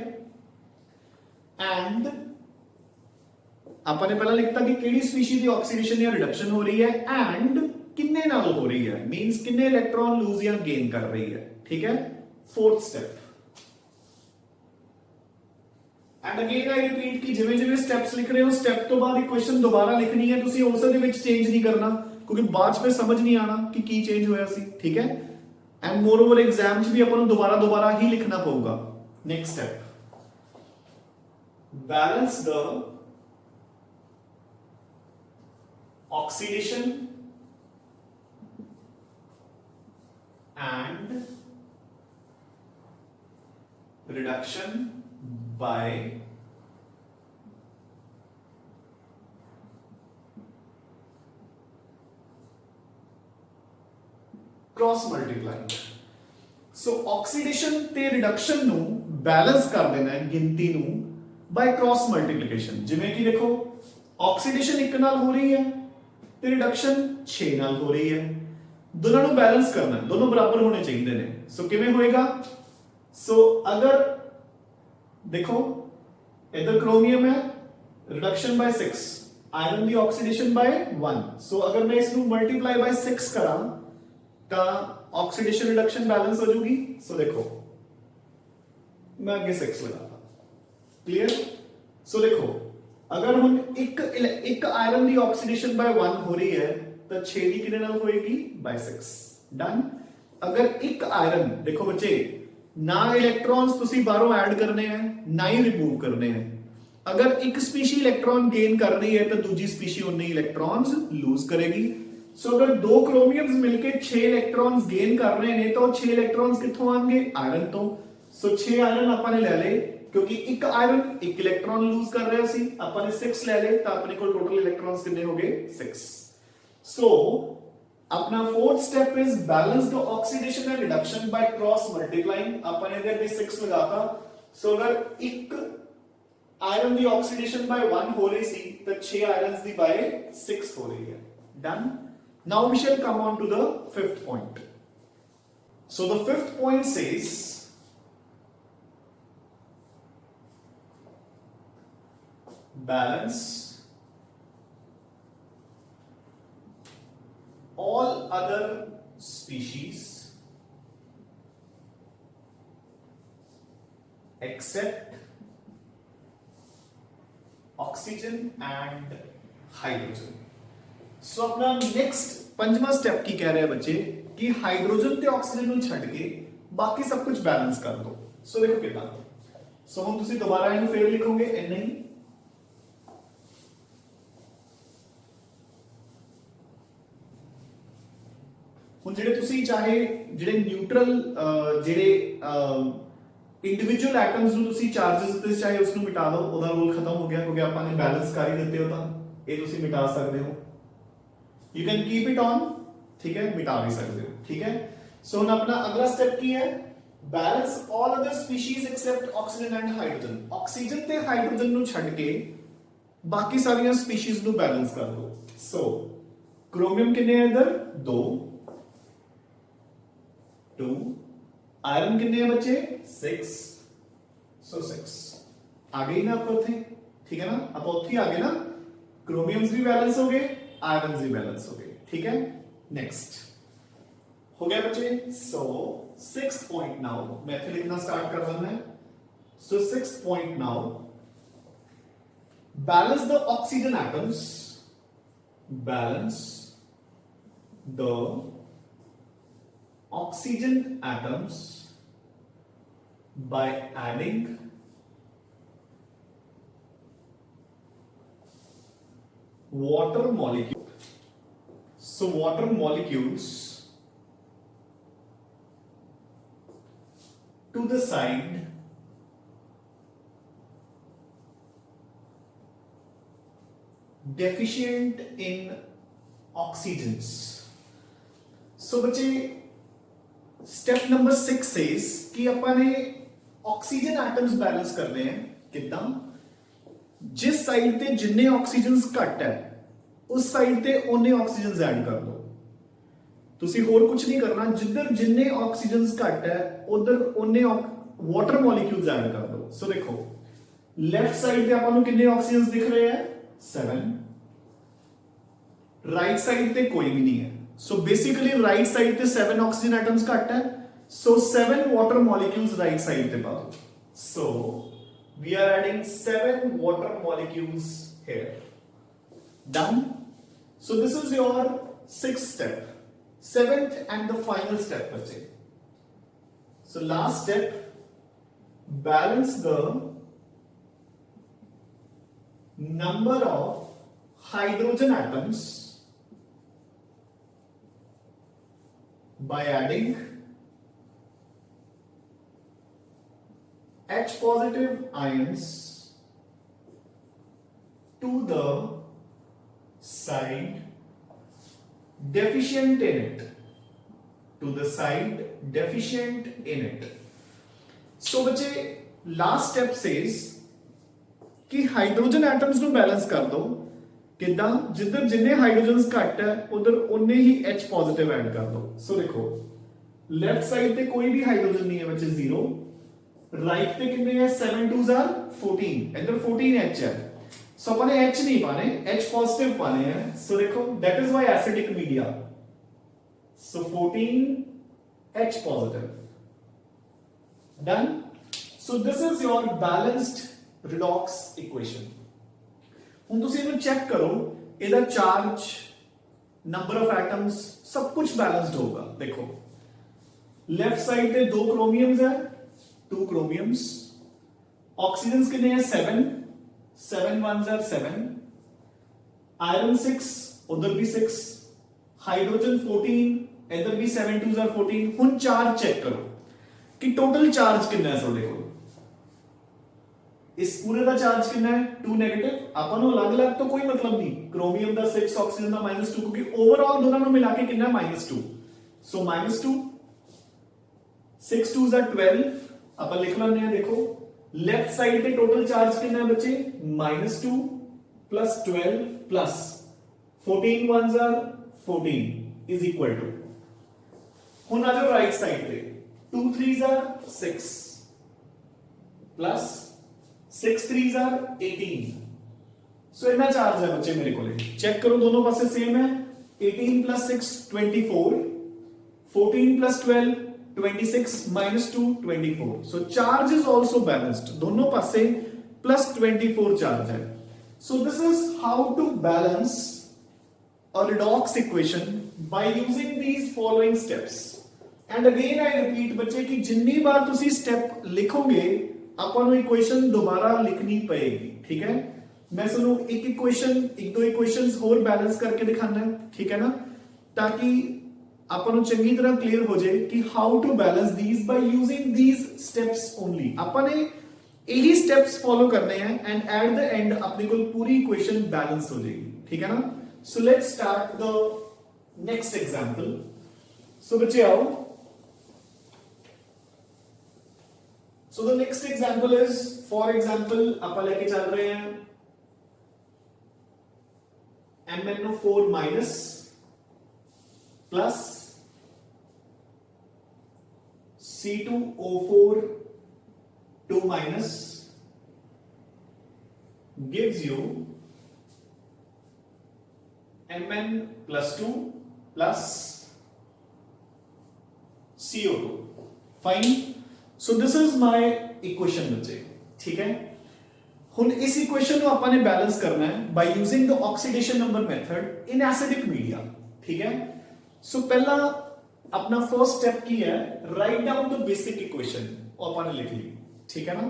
ਐਂਡ ਆਪਾਂ ਨੇ ਪਹਿਲਾਂ ਲਿਖਤਾ ਕਿ ਕਿਹੜੀ ਸਪੀਸ਼ੀ ਦੀ ਆਕਸੀਡੇਸ਼ਨ ਜਾਂ ਰਿਡਕਸ਼ਨ ਹੋ ਰਹੀ ਹੈ ਐਂਡ ਕਿੰਨੇ ਨਾਲ ਹੋ ਰਹੀ ਹੈ, ਮੀਨਸ ਕਿੰਨੇ ਇਲੈਕਟ੍ਰॉन ਲੂਜ਼ ਜਾਂ ਗੇਨ ਕਰ ਰਹੀ ਹੈ, ਠੀਕ ਹੈ। Fourth step, and again I repeat कि जिवें जिवें स्टेप्स लिख रहे हो स्टेप तो बाद इक्वेशन दोबारा लिखनी है, तुसी उस दे विच चेंज नहीं करना, क्योंकि बाद फिर समझ नहीं आना कि की चेंज होया सी, ठीक है। एंड मोर ओवर एग्जाम च भी अपन दोबारा दोबारा ही लिखना पड़ेगा। Next step, balance the oxidation and reduction by cross multiplying. So oxidation ते रिडक्शन नु बैलेंस कर देना है गिनती नु बाय क्रॉस मल्टीप्लिकेशन। जिवें कि देखो ऑक्सीडेशन 1 नाल हो रही है ते रिडक्शन 6 नाल हो रही है, दोनों नु बैलेंस करना है, दोनों बराबर होने चाहिए ने। सो किवें होएगा, सो अगर देखो इधर क्रोमियम है, reduction by 6, iron the oxidation bye 1। सो अगर मैं इसको मल्टीप्लाई बाय 6 करा तो ऑक्सीडेशन रिडक्शन बैलेंस हो जाएगी। सो देखो मैं आगे 6 लगाता, क्लियर। सो देखो अगर हम एक आयरन दी ऑक्सीडेशन बाय 1 हो रही है तो 6 दी कितने नाल होएगी, बाय 6, डन। अगर एक आयरन, देखो बच्चे ना इलेक्ट्रॉन्स तुसी बाहरों ऐड करने हैं ना ही रिमूव करने हैं। अगर एक स्पीशी इलेक्ट्रॉन गेन कर रही है तो दूसरी स्पीशी उन्हीं इलेक्ट्रॉन्स लूज करेगी। सो अगर 2 क्रोमियम्स मिलके 6 इलेक्ट्रॉन्स गेन कर रहे हैं तो 6 इलेक्ट्रॉन्स कित्थों आएंगे, आयरन तो। सो 6 आयरन अपन ने ले ले, क्योंकि एक आयरन 1 इलेक्ट्रॉन लूज कर रहा सी, अपन ने 6 ले ले तो अपने को टोटल इलेक्ट्रॉन्स कितने हो गए, 6। सो अपना fourth step is balance the oxidation and reduction by cross multiplying. अपन ने भी 6 लगाता, सो अगर एक आयरन दी ऑक्सीडेशन बाय 1 हो रही सी तो 6 आयरन्स दी बाय 6 हो रही है। Done. Now we shall come on to the fifth point. So the fifth point says balance all other species except oxygen and hydrogen। So अपना नेक्स्ट पंजवा स्टेप की कह रहे हैं बच्चे कि हाइड्रोजन ते ऑक्सीजन ਨੂੰ ਛੱਡ ਕੇ ਬਾਕੀ ਸਭ ਕੁਝ ਬੈਲੈਂਸ ਕਰ ਦੋ। ਸੋ ਦੇਖੋ ਕਿਦਾਂ। ਸੋ ਹੁਣ ਤੁਸੀਂ ਦੁਬਾਰਾ ਇਹਨੂੰ ਫੇਰ ਲਿਖੋਗੇ ਇੰਨਾ ਹੀ। ਹੁਣ ਜਿਹੜੇ ਤੁਸੀਂ ਚਾਹੇ ਜਿਹੜੇ ਨਿਊਟਰਲ ਜਿਹੜੇ ਇੰਡੀਵਿਜੂਅਲ ਐਟਮਸ ਨੂੰ ਤੁਸੀਂ ਚਾਰजेस ਤੇ ਚਾਹੇ ਉਸ ਨੂੰ ਮਿਟਾ ਦਿਓ, ਉਹਦਾ ਰੋਲ ਖਤਮ ਹੋ ਗਿਆ ਕਿਉਂਕਿ ਆਪਾਂ ਨੇ ਬੈਲੈਂਸ ਕਰ ਹੀ ਦਿੱਤੇ ਹੋ, ਤਾਂ ਇਹ ਤੁਸੀਂ ਮਿਟਾ ਸਕਦੇ ਹੋ। You can keep it on, ठीक है, मिटा भी सकते हो, ठीक है। सो अपना अगला स्टेप की है balance all other species except oxygen and hydrogen. Oxygen ते हाइड्रोजन नु छड़ के बाकी सारी स्पीशीज नु बैलेंस कर दो। सो क्रोमियम कितने है इधर 2 आयरन कितने हैं बच्चे 6, सो 6 आ गई ना आप थे, ठीक है ना। अब उठी आ गए ना, क्रोमियम्स भी बैलेंस हो गए, आयरन भी बैलेंस हो गए, ठीक है। नेक्स्ट हो गया बच्चे। सो 6th पॉइंट नाउ मैं फिर लिखना स्टार्ट कर रहा हूं। सो 6th point now balance the oxygen atoms, balance the oxygen atoms by adding water molecule। so water molecules to the side deficient in oxygens। so बच्चे स्टेप नंबर 6 सेज कि अपन ने oxygen atoms balance करने हैं कितना, जिस side ते जिन्ने oxygens घट है उस साइड ते उन्ने ऑक्सीजन्स ऐड कर दो। तुसी होर कुछ नहीं करना, जिधर जिन्ने ऑक्सीजन्स घट है उधर उन्ने वाटर मॉलिक्यूल्स ऐड कर दो। सो देखो लेफ्ट साइड पे अपन कितने ऑक्सीजन्स दिख रहे हैं 7, राइट साइड पे कोई भी नहीं है। सो बेसिकली राइट साइड पे 7 ऑक्सीजन एटम्स घट है, सो 7 वाटर मॉलिक्यूल्स राइट साइड पे पा दो। सो we are adding 7 water molecules here। done। so this is your 6th step, 7th and the final step बच्चे। so last step, balance the number of hydrogen atoms by adding H positive ions to the side deficient in it, to the side deficient in it। so बच्चे last step says कि hydrogen atoms ਨੂੰ balance कर दो किदां, जिधर जिन्ने hydrogens घट है उधर उन्ने ही H पॉजिटिव ऐड कर दो। सो देखो लेफ्ट साइड पे कोई भी हाइड्रोजन नहीं है बच्चे 0, राइट पे कितने हैं 7 2s are 14, इधर 14 H है। सो अपने H नहीं पाने, H पॉजिटिव पाने हैं। सो देखो that is why acidic media. So 14 H positive. Done. So this is your balanced redox equation. ਹੁਣ ਤੁਸੀਂ ਇਹਨੂੰ ਚੈੱਕ ਕਰੋ, ਇਹਦਾ ਚਾਰਜ, ਨੰਬਰ ਆਫ ਐਟਮਸ सब कुछ बैलेंस्ड होगा। देखो लेफ्ट साइड पे 2 क्रोमियम्स है, 2 क्रोमियम्स, ऑक्सीजन्स कितने हैं 7, 7 1s are 7, आयरन 6, उधर भी 6, हाइड्रोजन 14, इधर भी 7 2s are 14। हुन चार्ज चेक करो कि टोटल चार्ज कितना है। सो देखो इस पूरे का चार्ज कितना है 2 नेगेटिव। अपन ਨੂੰ अलग अलग तो कोई मतलब नहीं, क्रोमियम ਦਾ 6 ऑक्सीजन ਦਾ -2 क्योंकि ओवरऑल दोनों ਨੂੰ मिला के कितना है -2। सो -2 6 2 are 12 अपन लिख लेते हैं। देखो लेफ्ट साइड पे टोटल चार्ज कितना है बच्चे -2 plus 12 plus 14 ones are 14 is equal to, हुन आ जाओ राइट साइड पे 2 3s are 6 plus 6 3s are 18। सो इतना चार्ज है बच्चे मेरे को, चेक करो दोनों पासे सेम है। 18 plus 6 24, 14 plus 12 26 minus 2 24। so charge is also balanced, दोनों पासे plus 24 charge है। so this is how to balance a redox equation by using these following steps। and again I repeat बच्चे कि जितनी बार तुसी स्टेप लिखोगे अपन ਨੂੰ इक्वेशन दोबारा लिखनी पड़ेगी, ठीक है। मैं सुनो एक इक्वेशन एक दो इक्वेशंस और बैलेंस करके दिखाना है, ठीक है ना, ताकि अपन चंगी तरह क्लियर हो जाए कि how to balance these by using these steps only. अपन ने यही स्टेप्स फॉलो करने हैं एंड एट द एंड अपने को पूरी इक्वेशन बैलेंस हो जाएगी, ठीक है ना। So let's start the next example. So बच्चे आओ, so the next example is for example अपन लेके चल रहे हैं MnO4 minus plus C2O4 2 minus gives you Mn plus 2 plus CO2। Fine. So this is my equation बच्चे, ठीक है। हुन इस इक्वेशन को अपन ने बैलेंस करना है by using the oxidation number method in acidic media, ठीक है। सो पहला अपना फर्स्ट स्टेप की है write down the basic equation, और अपन ने लिख ली, ठीक है ना।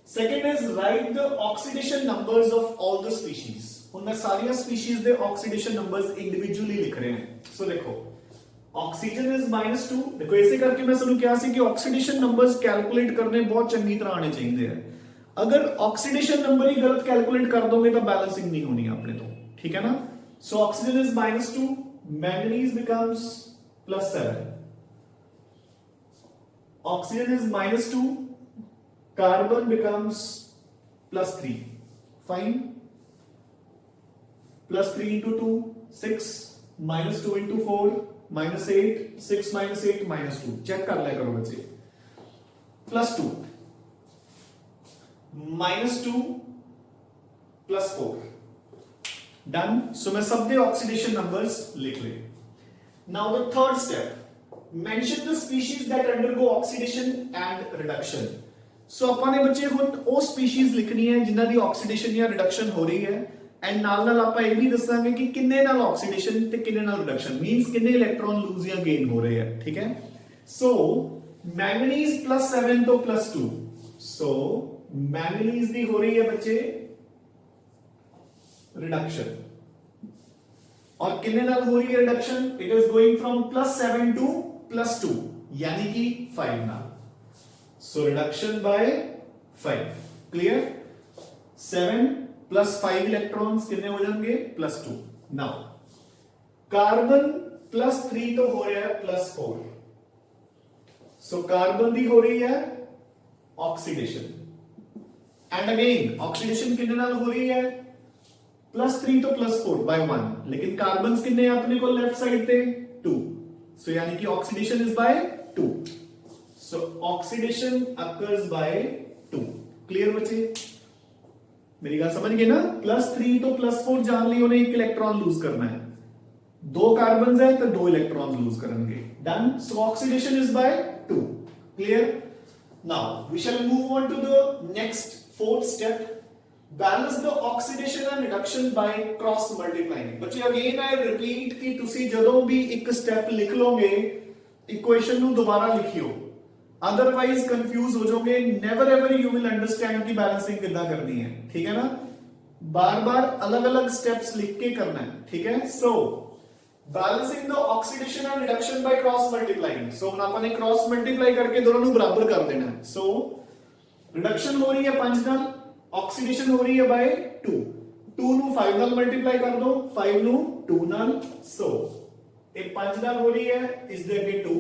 Second is right the oxidation numbers of all the species. उनमें सारी स्पीशीज दे ऑक्सीडेशन नंबर्स इंडिविजुअली लिख रहे हैं। सो देखो ऑक्सीजन इज -2, देखो ऐसे करके मैं सुनू क्या सी कि ऑक्सीडेशन नंबर्स कैलकुलेट करने बहुत चंगी तरह आने चाहिए हैं। अगर ऑक्सीडेशन नंबर ही गलत कैलकुलेट कर दोगे तो बैलेंसिंग नहीं होनी अपने तो, ठीक है ना। So oxygen is -2, manganese becomes +7, oxygen is -2, carbon becomes +3, fine। +3 into 2 6, -2 into 4 -8, 6 - 8 -2, check कर लिया करो बच्चे। +2 -2 +4 डन। सो मैं सब दे ऑक्सीडेशन नंबर्स लिख ले। Now the third step, mention the species that undergo oxidation and reduction। So अपन ने बच्चे हुन वो species लिखनी है जिन्हां दी oxidation या reduction हो रही है, एंड नाल नाल ਆਪਾਂ ਇਹ ਵੀ ਦੱਸਾਂਗੇ कि किन्ने नाल oxidation ते किन्ने नाल reduction means किन्ने इलेक्ट्रॉन लूज या गेन हो रहे हैं, ठीक है। So manganese +7 तो +2, so manganese दी हो रही है बच्चे reduction, और कितने नाल हो रही है reduction, it is going from +7 to +2 यानी कि 5 नाल। So reduction by 5, clear. 7 + 5 electrons कितने हो जाएंगे +2। नाउ कार्बन +3 तो हो रहा है +4, सो कार्बन भी हो रही है ऑक्सीडेशन, एंड अगेन ऑक्सीडेशन कितने नाल हो रही है +3 तो +4 by 1, लेकिन कार्बन कितने अपने को लेफ्ट साइड पे 2, सो यानी कि oxidation is by 2, so oxidation occurs by 2। Clear बच्चे, मेरी बात समझ गए ना। +3 तो +4 जान ली उन्हें एक इलेक्ट्रॉन लूज करना है, 2 कार्बन है तो 2 इलेक्ट्रॉन लूज करेंगे, done. So oxidation is by 2, clear. Now we shall move on to the next fourth step, balance the oxidation and reduction by cross multiplying. बच्चे अगेन आई रिपीट कि तुसी जदों भी एक स्टेप लिख लोगे इक्वेशन नु दोबारा लिखियो, अदरवाइज कंफ्यूज हो जाओगे। Never ever you will understand कि बैलेंसिंग कितना करनी है, ठीक है ना। बार बार अलग अलग स्टेप्स लिख के करना है, ठीक है। So balancing the oxidation and reduction by cross multiplying. So अपन ने क्रॉस मल्टीप्लाई करके दोनों को बराबर कर देना है। सो रिडक्शन हो रही है 5 नाल, ऑक्सीडेशन हो रही है बाय 2 2 ਨੂੰ 5 ਨਾਲ ਮਲਟੀਪਲਾਈ ਕਰ ਦੋ 5 ਨੂੰ 2 ਨਾਲ ਸੋ ਇਹ 5 ਨਾਲ ਹੋ ਰਹੀ ਹੈ ਇਸ ਦੇ ਅੱਗੇ 2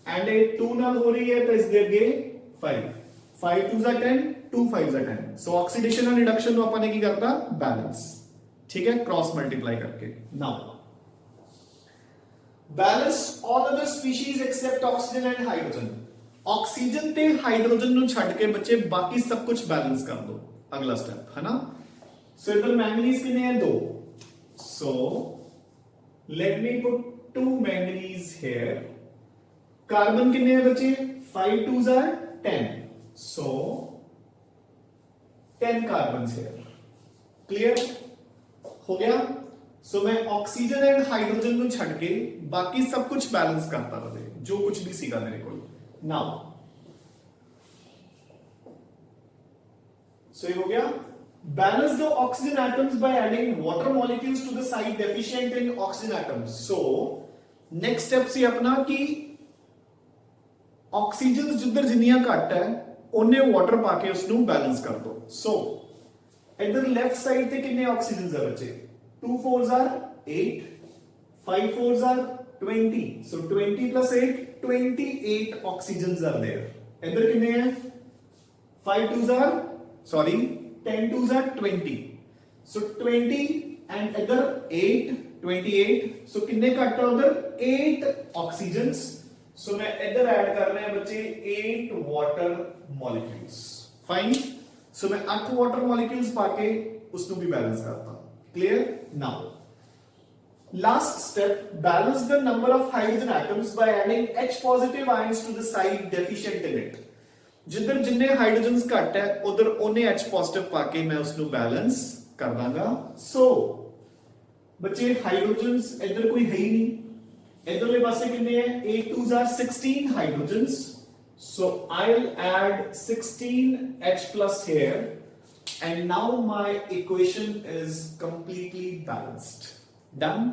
ਐਂਡ ਇਹ 2 ਨਾਲ ਹੋ ਰਹੀ ਹੈ ਤਾਂ ਇਸ ਦੇ ਅੱਗੇ 5 5 2s are 10 2 5s are 10 so oxidation and reduction ਨੂੰ ਆਪਾਂ ਨੇ ਕੀ ਕਰਤਾ ਬੈਲੈਂਸ ठीक है क्रॉस मल्टीप्लाई करके now balance all other species except oxygen and hydrogen oxygen ते हाइड्रोजन नु छड के बच्चे बाकी सब कुछ बैलेंस कर दो अगला स्टेप है ना सो इधर मैंगनीज कितने हैं 2 so let me put 2 manganese here carbon कितने हैं बच्चे 5 2s are 10 so 10 carbons here clear हो गया सो मैं ऑक्सीजन एंड हाइड्रोजन ਨੂੰ ਛੱਡ ਕੇ ਬਾਕੀ ਸਭ ਕੁਝ बैलेंस करता रहे जो कुछ भी सीगा मेरे को नाउ सो ये हो गया balance the oxygen atoms by adding water molecules to the side deficient in oxygen atoms so next step सी अपना कि ऑक्सीजन जिधर जिन्नियां घट है ओने वाटर पाके उसनु बैलेंस कर दो सो इधर लेफ्ट साइड पे कितने ऑक्सीजन है बच्चे 2 4s are 8 5 4s are 20 so 20 plus 8 28 oxygens are there इधर कितने हैं 5 2s are sorry 10 2s are 20 so 20 and इधर 8 28 so कितने घट है उधर 8 oxygens so मैं इधर ऐड कर रहे हैं बच्चे 8 water molecules fine सो मैं 8 वाटर मॉलिक्यूल्स पाके उसको भी बैलेंस करता clear now last step balance the number of hydrogen atoms by adding H positive ions to the side deficient in it जिधर जिन्ने हाइड्रोजन्स घट है उधर ओने H पॉजिटिव पाके मैं उसको बैलेंस कर दांगा सो बच्चे हाइड्रोजन्स इधर कोई है ही नहीं इधरले पासे कितने हैं 8 2s are 16 hydrogens so I'll add 16H plus here and now my equation is completely balanced done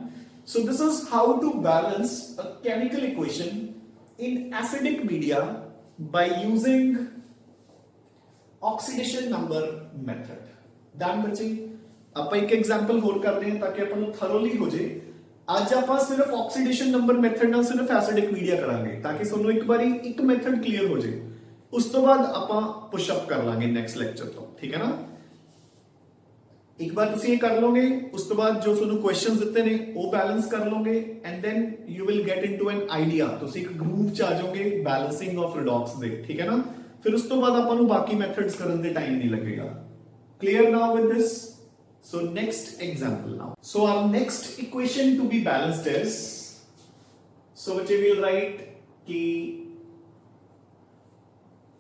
so this is how to balance a chemical equation in acidic media by using oxidation number method done बच्चे ਆਪਾਂ ਇੱਕ example ਹੋਰ ਕਰਦੇ ਹਾਂ ਤਾਂ ਕਿ ਆਪਾਂ ਨੂੰ thoroughly ਹੋ ਜਾਏ ਅੱਜ ਆਪਾਂ ਸਿਰਫ ਆਕਸੀਡੇਸ਼ਨ ਨੰਬਰ ਮੈਥਡ ਨਾਲ ਸਿਰਫ ਐਸਿਡਿਕ ਮੀਡੀਆ ਕਰਾਂਗੇ ਤਾਂ ਕਿ ਤੁਹਾਨੂੰ ਇੱਕ ਵਾਰੀ ਇੱਕ ਮੈਥਡ ਕਲੀਅਰ ਹੋ ਜਾਏ ਉਸ ਤੋਂ ਬਾਅਦ ਆਪਾਂ ਪੁਸ਼ ਅਪ ਕਰ ਲਾਂਗੇ ਨੈਕਸਟ ਲੈਕਚਰ ਤੋਂ ਠੀਕ ਹੈ ਨਾ ਇੱਕ ਵਾਰ ਤੁਸੀਂ ਇਹ ਕਰ ਲਓਗੇ ਉਸ ਤੋਂ ਬਾਅਦ ਜੋ ਤੁਹਾਨੂੰ ਕੁਐਸਚਨਸ ਦਿੱਤੇ ਨੇ ਉਹ ਬੈਲੈਂਸ ਕਰ ਲਓਗੇ and then you will get into an idea ਤੁਸੀਂ ਇੱਕ ਗਰੂਵ ਚ ਆ ਜਾਓਗੇ ਬੈਲੈਂਸਿੰਗ ਆਫ ਰਿਡॉक्स ਦੇ ਠੀਕ ਹੈ ਨਾ ਫਿਰ ਉਸ ਤੋਂ ਬਾਅਦ ਆਪਾਂ ਨੂੰ ਬਾਕੀ ਮੈਥਡਸ ਕਰਨ ਦੇ ਟਾਈਮ ਨਹੀਂ ਲੱਗੇਗਾ clear now with this so next example now so our next equation to be balanced is so which we will write ki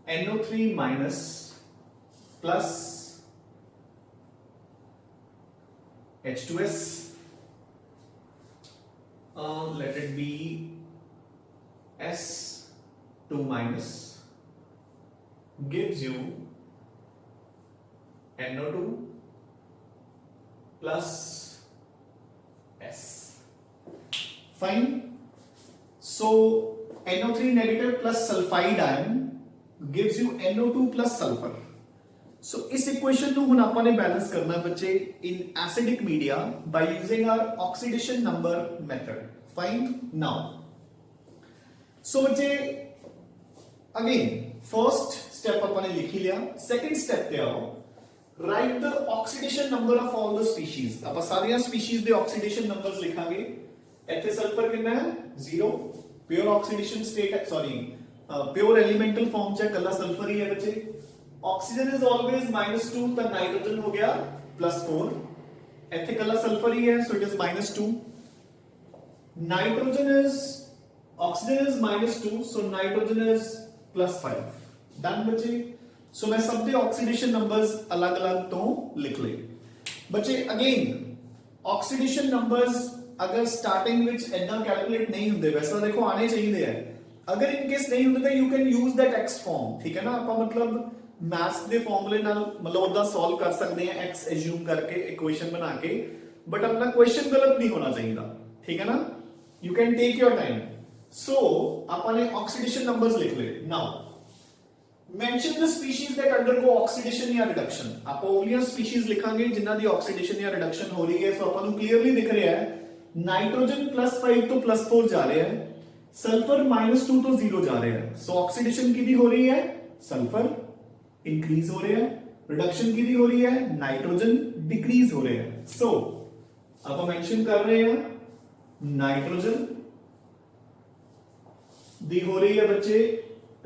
NO3 minus plus H2S let it be S2 minus gives you NO2 plus S. Fine. So NO3 negative plus sulfide ion gives you NO2 plus sulfur. So इस equation को हम अपन ने balance करना बच्चे in acidic media by using our oxidation number method. Fine. Now. So बच्चे again first step अपन ने लिख लिया. Second step पे आओ. Write the oxidation number of all the species. अब सारियां species दे oxidation numbers लिखांगे. इतने सल्फर कितना है 0 pure oxidation state है sorry pure elemental form च कल्ला सल्फर ही है बच्चे. Oxygen is always -2 तो नाइट्रोजन हो गया +4. इतने कल्ला सल्फर ही है so it is -2. Nitrogen is oxygen is -2 so nitrogen is +5. Done बच्चे. सो मैं सब दे ऑक्सीडेशन नंबर्स अलग अलग तो लिख ले बच्चे अगेन ऑक्सीडेशन नंबर्स अगर स्टार्टिंग विच इतना कैलकुलेट नहीं होंगे वैसा देखो आने चाहिए है अगर इनकेस नहीं होंगे तो you can use that x form ठीक है ना आप मतलब मैथ्स दे फॉर्मूले नाल मतलब ओदा सॉल्व कर सकते हैं एक्स एज्यूम करके इक्वेशन बना के बट अपना क्वेश्चन गलत नहीं होना चाहिए ठीक है ना you can take your time so अपन ने ऑक्सीडेशन नंबर्स लिख ले now mention the species that undergo oxidation या reduction। आप ओनली स्पीशीज लिखांगे जिन्हां दी ऑक्सीडेशन या रिडक्शन हो रही है। सो अपन ਨੂੰ क्लियरली दिख रहा है नाइट्रोजन +5 तो +4 जा रहे हैं, सल्फर -2 तो 0 जा रहे हैं। सो ऑक्सीडेशन किदी हो रही है, सल्फर इंक्रीज हो रहा है, रिडक्शन किदी हो रही है, नाइट्रोजन डिक्रीज हो रहे हैं। सो आप मेंशन कर रहे हैं नाइट्रोजन दी हो रही है बच्चे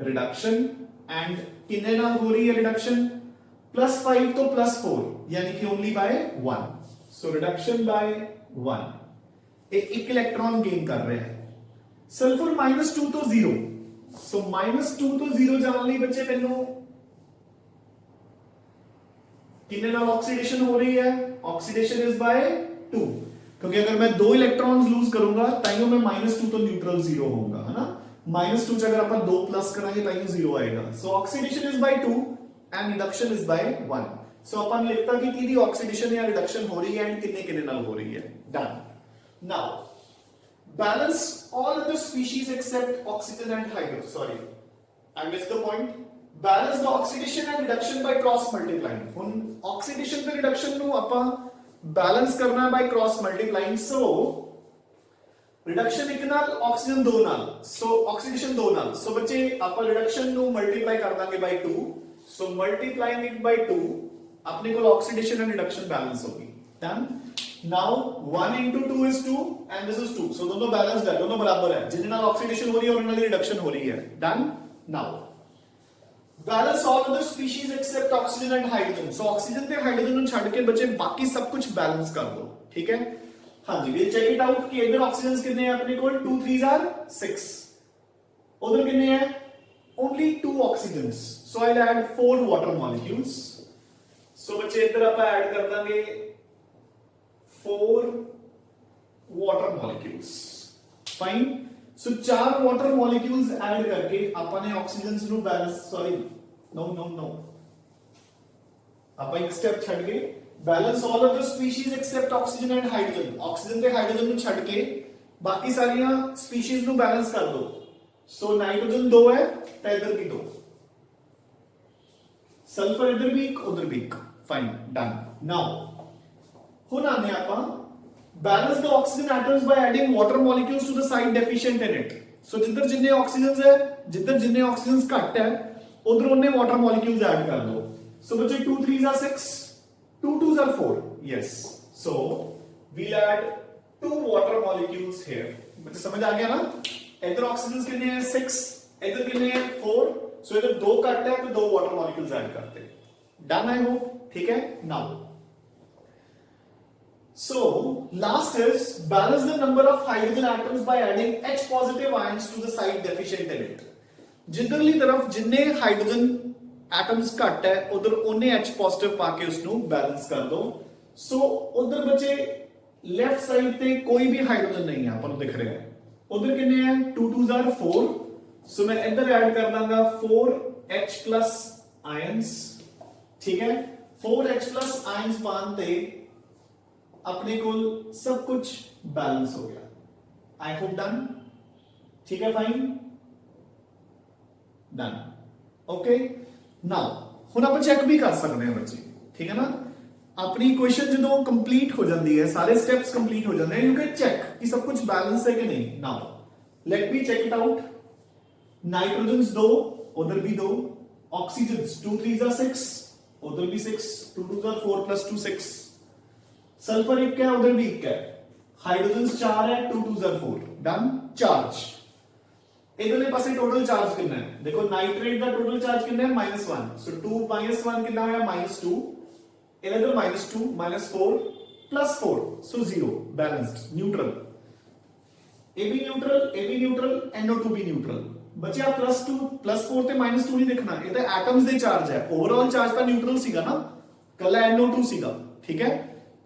रिडक्शन, एंड कितने नाम हो रही है रिडक्शन, +5 तो +4 यानी कि only by 1। So reduction by 1 एक इलेक्ट्रॉन गेन कर रहे हैं। सल्फर -2 तो 0, सो -2 तो 0 जान ली बच्चे मैनू कितने नाम ऑक्सीडेशन हो रही है, ऑक्सीडेशन इज बाय 2, क्योंकि अगर मैं 2 इलेक्ट्रॉन्स लूज करूंगा ताइयों में -2 तो न्यूट्रल 0 होगा, है ना। -2 अगर अपन 2 प्लस कराएंगे ताइयों 0 आएगा। सो oxidation is by 2 and reduction is by 1। सो अपन लिखता कि किदी ऑक्सीडेशन या रिडक्शन हो रही है एंड कितने नाल हो रही है। Done. Now balance all other species except oxygen and hydrogen, sorry I missed the point. Balance the oxidation and reduction by cross multiplying. हुन ऑक्सीडेशन ते रिडक्शन नु अपन बैलेंस करना है by cross multiplying. So reduction एक नाल oxygen 2 नाल, सो oxidation 2 नाल। सो बच्चे आप रिडक्शन नु मल्टीप्लाई कर देंगे by 2, so multiplying it by 2 अपने को ऑक्सीडेशन एंड रिडक्शन बैलेंस होगी। Done. Now 1 into 2 is 2 and this is 2, so दोनों बैलेंस्ड है, दोनों बराबर है। जिन नाल ऑक्सीडेशन हो रही है और नाल रिडक्शन हो रही है। Done. Now balance all other species except oxygen and hydrogen. So oxygen ते हाइड्रोजन नु छड़ के बच्चे बाकी सब कुछ बैलेंस कर दो, ठीक है। हाँ जी, we'll check it out कि इधर ऑक्सीजन कितने हैं अपने को, 2 3s are 6, उधर कितने हैं, only 2 oxygens, so I'll add 4 water molecules। so बच्चे इधर आप ऐड कर देंगे 4 water molecules, fine। so 4 water molecules add करके अपन ने ऑक्सीजन नु बैलेंस, सॉरी नो आप एक स्टेप छड़ के balance all other species except oxygen and hydrogen. Oxygen ते हाइड्रोजन नु छड़ के बाकी सारियां स्पीशीज नु बैलेंस कर दो। सो नाइट्रोजन 2 है तो इधर भी 2, सल्फर इधर भी एक उधर भी एक, फाइन। डन। नाउ हुन आने आपा balance the oxygen atoms by adding water molecules to the side deficient in it. So जिधर जितने ऑक्सीजन है, जिधर जितने ऑक्सीजन घट है उधर उन्ने वाटर मॉलिक्यूल्स ऐड कर दो। सो बच्चे 2 3s are 6, 2 2s are 4, yes, so we'll add 2 water molecules here। बच्चे समझ आ गया ना। इधर ऑक्सीजन कितने हैं 6, इधर कितने हैं 4, सो इधर 2 कट है तो 2 वाटर मॉलिक्यूल्स ऐड करते हैं। डन, आई होप, ठीक है। Now so last is balance the number of hydrogen atoms by adding H positive ions to the side deficient in it। जिधरली तरफ जिन्ने हाइड्रोजन एटम्स घट है उधर उन्ने H पॉजिटिव पाके उसनु बैलेंस कर दो। सो उधर बचे लेफ्ट साइड पे कोई भी हाइड्रोजन नहीं है, अपन दिख रहे हैं। उधर कितने हैं, 2 2s are 4, सो मैं इधर ऐड कर दूंगा 4H+ आयंस, ठीक है। 4H+ आयंस पाते अपने को सब कुछ बैलेंस हो गया। आई होप डन, ठीक है, फाइन, डन, ओके। नाउ हुन आप चेक भी कर सकते हैं बच्चे, ठीक है ना। अपनी इक्वेशन जो कंप्लीट हो जाती है, सारे स्टेप्स कंप्लीट हो जाते हैं, यू कैन चेक कि सब कुछ बैलेंस है कि नहीं। Now let me check it out. Nitrogens 2, उधर भी 2, ऑक्सीजन्स 2 3s are 6, उधर भी 6, 2 2s are 4 + 2 6, सल्फर 1 है उधर भी 1 है, हाइड्रोजन्स 4 है, 2 2s are 4, डन। चार्ज इधरले पासे टोटल चार्ज कितना है, देखो नाइट्रेट का टोटल चार्ज कितना है -1, सो 2 -1 कितना है -2, इधर -2 -4 +4, सो 0, balanced, neutral. A B neutral, NO2 भी न्यूट्रल। बचे आप +2 +4 ਤੇ -2 नहीं देखना, ये तो एटम्स ਦੇ चार्ज है, ओवरऑल चार्ज ਤਾਂ न्यूट्रल ਸੀਗਾ ਨਾ, ਕੱਲਾ NO2 ਸੀਗਾ, ठीक है।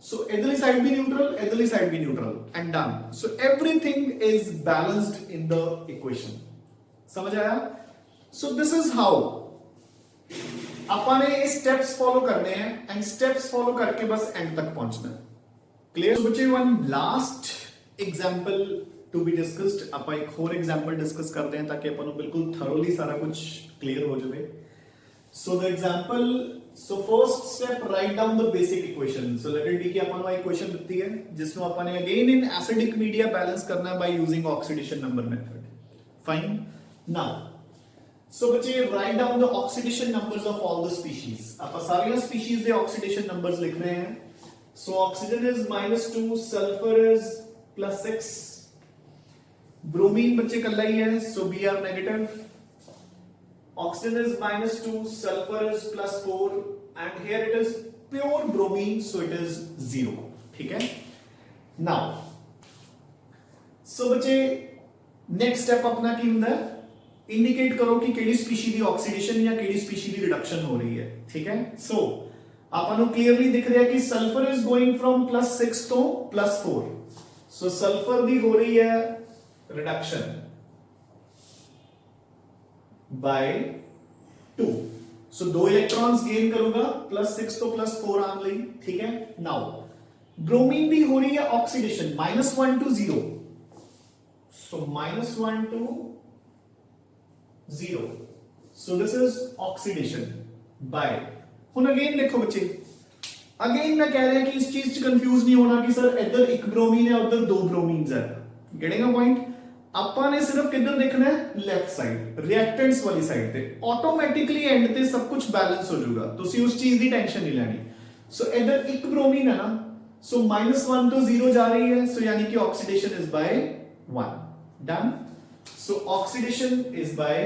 So इधरली साइड भी न्यूट्रल, इधरली साइड भी neutral, and done. So everything is balanced in the equation। समझ आया? So this is how अपन ने स्टेप्स फॉलो करने हैं एंड स्टेप्स फॉलो करके बस एंड तक पहुंचना है। क्लियर? So बच्चे one last example to be discussed, अपन एक और एग्जांपल डिस्कस करते हैं ताकि अपन को बिल्कुल थरोली सारा कुछ क्लियर हो जाए। So the example, so first step, write down the basic equation. So let it be कि अपन को equation दिती है जिसमें अपन ने again in acidic media balance करना है by using oxidation number method. Fine. Now, so बच्चे write down the oxidation numbers of all the species. आप सारी species दे oxidation numbers लिख रहे हैं. So oxygen is -2, sulfur is +6, bromine बच्चे कल्ला ही है, so Br negative. Oxygen is -2, sulfur is +4, and here it is pure bromine, so it is 0. ठीक है? Now, so बच्चे next step अपना की हुंदा है, indicate करो कि केड़ी species दी oxidation या केड़ी species दी reduction हो रही है. ठीक है? So ਆਪਾਂ ਨੂੰ clearly ਦਿਖ ਰਿਹਾ ਕਿ sulfur is going from +6 to +4. So sulfur ਦੀ ਹੋ ਰਹੀ ਹੈ reduction by 2. So 2 electrons gain करूंगा +6 तो +4 आने ਲਈ. ठीक है? Now bromine भी हो रही है oxidation -1 to 0. So -1 to 0. So this is oxidation by. ਹੁਣ अगेन देखो बच्चे, अगेन मैं कह रहा है कि इस चीज से कंफ्यूज नहीं होना कि सर इधर एक ब्रोमीन है उधर 2 ब्रोमीन्स है. Getting a point? ਆਪਾਂ ਨੇ ਸਿਰਫ ਕਿੱਧਰ ਦੇਖਣਾ ਹੈ, ਲੈਫਟ ਸਾਈਡ, ਰਿਐਕਟੈਂਟਸ ਵਾਲੀ ਸਾਈਡ ਤੇ. ਆਟੋਮੈਟਿਕਲੀ ਐਂਡ ਤੇ ਸਭ ਕੁਝ ਬੈਲੈਂਸ ਹੋ ਜਾਊਗਾ, ਤੁਸੀਂ ਉਸ ਚੀਜ਼ ਦੀ ਟੈਨਸ਼ਨ ਨਹੀਂ ਲੈਣੀ. ਸੋ ਇਧਰ ਇੱਕ ਬ੍ਰੋਮੀਨ ਹੈ ਨਾ, ਸੋ -1 ਤੋਂ 0 ਜਾ ਰਹੀ ਹੈ, ਸੋ ਯਾਨੀ ਕਿ oxidation is by 1. Done. So oxidation is by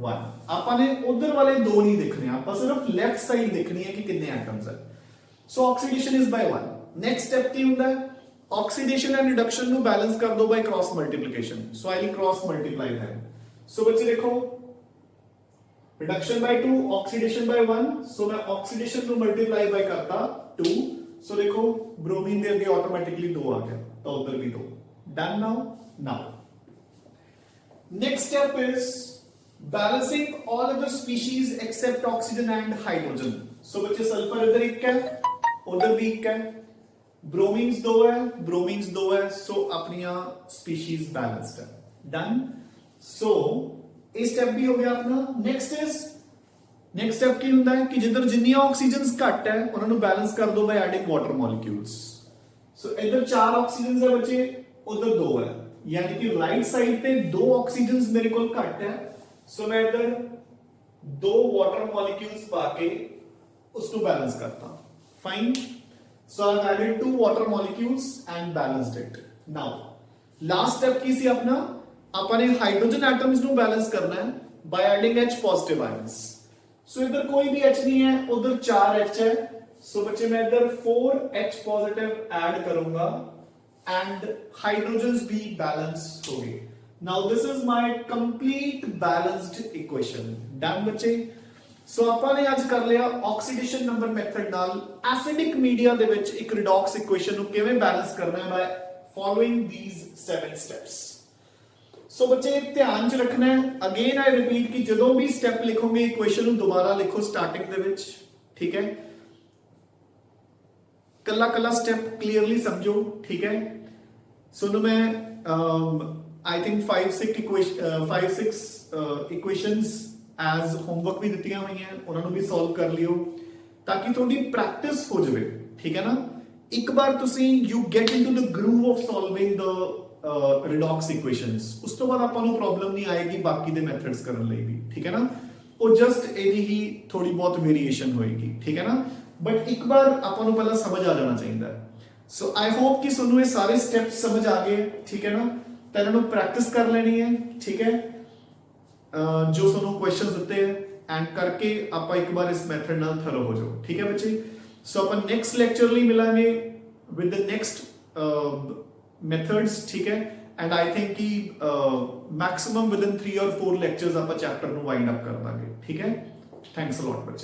1. ਆਪਾਂ ਨੇ ਉਧਰ ਵਾਲੇ ਦੋ ਨਹੀਂ ਦੇਖਣੇ, ਆਪਾਂ ਸਿਰਫ ਲੈਫਟ ਸਾਈਡ ਦੇਖਣੀ ਹੈ ਕਿ ਕਿੰਨੇ ਐਟਮਸ ਹੈ. So oxidation is by 1. Next step ਕੀ ਹੁੰਦਾ ਹੈ, ऑक्सीडेशन एंड रिडक्शन ਨੂੰ बैलेंस कर दो by cross multiplication. So I'll cross multiply them. So बच्चे देखो, reduction by 2, oxidation by 1. So मैं ऑक्सीडेशन ਨੂੰ मल्टीप्लाई by करता 2. So देखो ब्रोमीन दे आगे ऑटोमेटिकली 2 आ गया, तो उधर भी 2. Done now. Now next step is balancing all other species except oxygen and hydrogen. So बच्चे सल्फर इधर एक है, उधर भी एक है, ब्रोमीन्स 2 है, ब्रोमीन्स 2 है, सो अपनिया स्पीशीज बैलेंस्ड है. डन. सो ये स्टेप भी हो गया अपना. नेक्स्ट स्टेप की हुंदा है कि जिधर जिन्नियां ऑक्सीजन्स घट है उन्हां नु बैलेंस कर दो बाय एडिंग वाटर मॉलिक्यूल्स. सो इधर 4 ऑक्सीजन्स है बच्चे, उधर 2 है, यानी कि राइट साइड पे 2 ऑक्सीजन्स मेरे को घट है, सो मैं इधर 2 वाटर मॉलिक्यूल्स पाके उसको बैलेंस करता. Fine. So I've added 2 water molecules and balanced it. Now, last step की सी अपना, अपन ने हाइड्रोजन एटम्स नु बैलेंस करना है by adding H positive ions. So इधर कोई भी H नहीं है, उधर 4 H है. So बच्चे मैं इधर 4 H positive ऐड करूंगा and hydrogens भी बैलेंस हो गए. Now this is my complete balanced equation. Done बच्चे. सो ਆਪਾਂ ਨੇ ਅੱਜ ਕਰ ਲਿਆ ਆਕਸੀਡੇਸ਼ਨ ਨੰਬਰ ਮੈਥਡ ਨਾਲ ਐਸਿਡਿਕ ਮੀਡੀਆ ਦੇ ਵਿੱਚ ਇੱਕ ਰਿਡੌਕਸ ਇਕੁਏਸ਼ਨ ਨੂੰ ਕਿਵੇਂ ਬੈਲੈਂਸ ਕਰਨਾ ਹੈ ਬਾय ਫੋਲੋਇੰਗ ਥੀਸ 7 ਸਟੈਪਸ. ਸੋ ਬੱਚੇ ਧਿਆਨ ਚ ਰੱਖਣਾ ਹੈ, ਅਗੇਨ ਆਈ ਰਿਪੀਟ ਕਿ ਜਦੋਂ ਵੀ ਸਟੈਪ ਲਿਖੋਗੇ ਇਕੁਏਸ਼ਨ ਨੂੰ ਦੁਬਾਰਾ ਲਿਖੋ ਸਟਾਰਟਿੰਗ ਦੇ ਵਿੱਚ. ਠੀਕ ਹੈ? ਕੱਲਾ ਕੱਲਾ ਸਟੈਪ ਕਲੀਅਰਲੀ ਸਮਝੋ. ਠੀਕ ਹੈ? ਸੋ ਨੂੰ ਮੈਂ I think 5-6 equations as homework भी दित्तियां हुई हैं, उन्होंने भी सॉल्व कर लियो ताकि थोड़ी प्रैक्टिस हो जाए. ठीक है ना? एक बार तुसी you get into the groove of solving the redox equations, उस तो बाद ਆਪਾਂ ਨੂੰ प्रॉब्लम नहीं आएगी बाकी दे मेथड्स करन ਲਈ भी. ठीक है ना? ਉਹ जस्ट ਇਹਦੀ ਹੀ थोड़ी बहुत वेरिएशन होएगी. ठीक है ना? बट एक बार ਆਪਾਂ ਨੂੰ ਪਹਿਲਾਂ समझ आ जाना चाहिए. सो आई होप कि ਤੁਹਾਨੂੰ ਇਹ ਸਾਰੇ स्टेप्स समझ आ गए. ठीक है ना? तो इन्होंने प्रैक्टिस कर लेनी है. ठीक है? जो ਤੁਹਾਨੂੰ क्वेश्चंस ਦਿੱਤੇ हैं एंड करके आप एक बार इस मेथड ਨਾਲ थरो हो जाओ. ठीक है बच्चे? सो अपन नेक्स्ट लेक्चर ਲਈ मिलांगे विद द नेक्स्ट मेथड्स. ठीक है? एंड आई थिंक कि मैक्सिमम विद इन 3 और 4 लेक्चर्स आप चैप्टर ਨੂੰ वाइंड अप कर देंगे. ठीक है? थैंक्स अ लॉट बच्चे.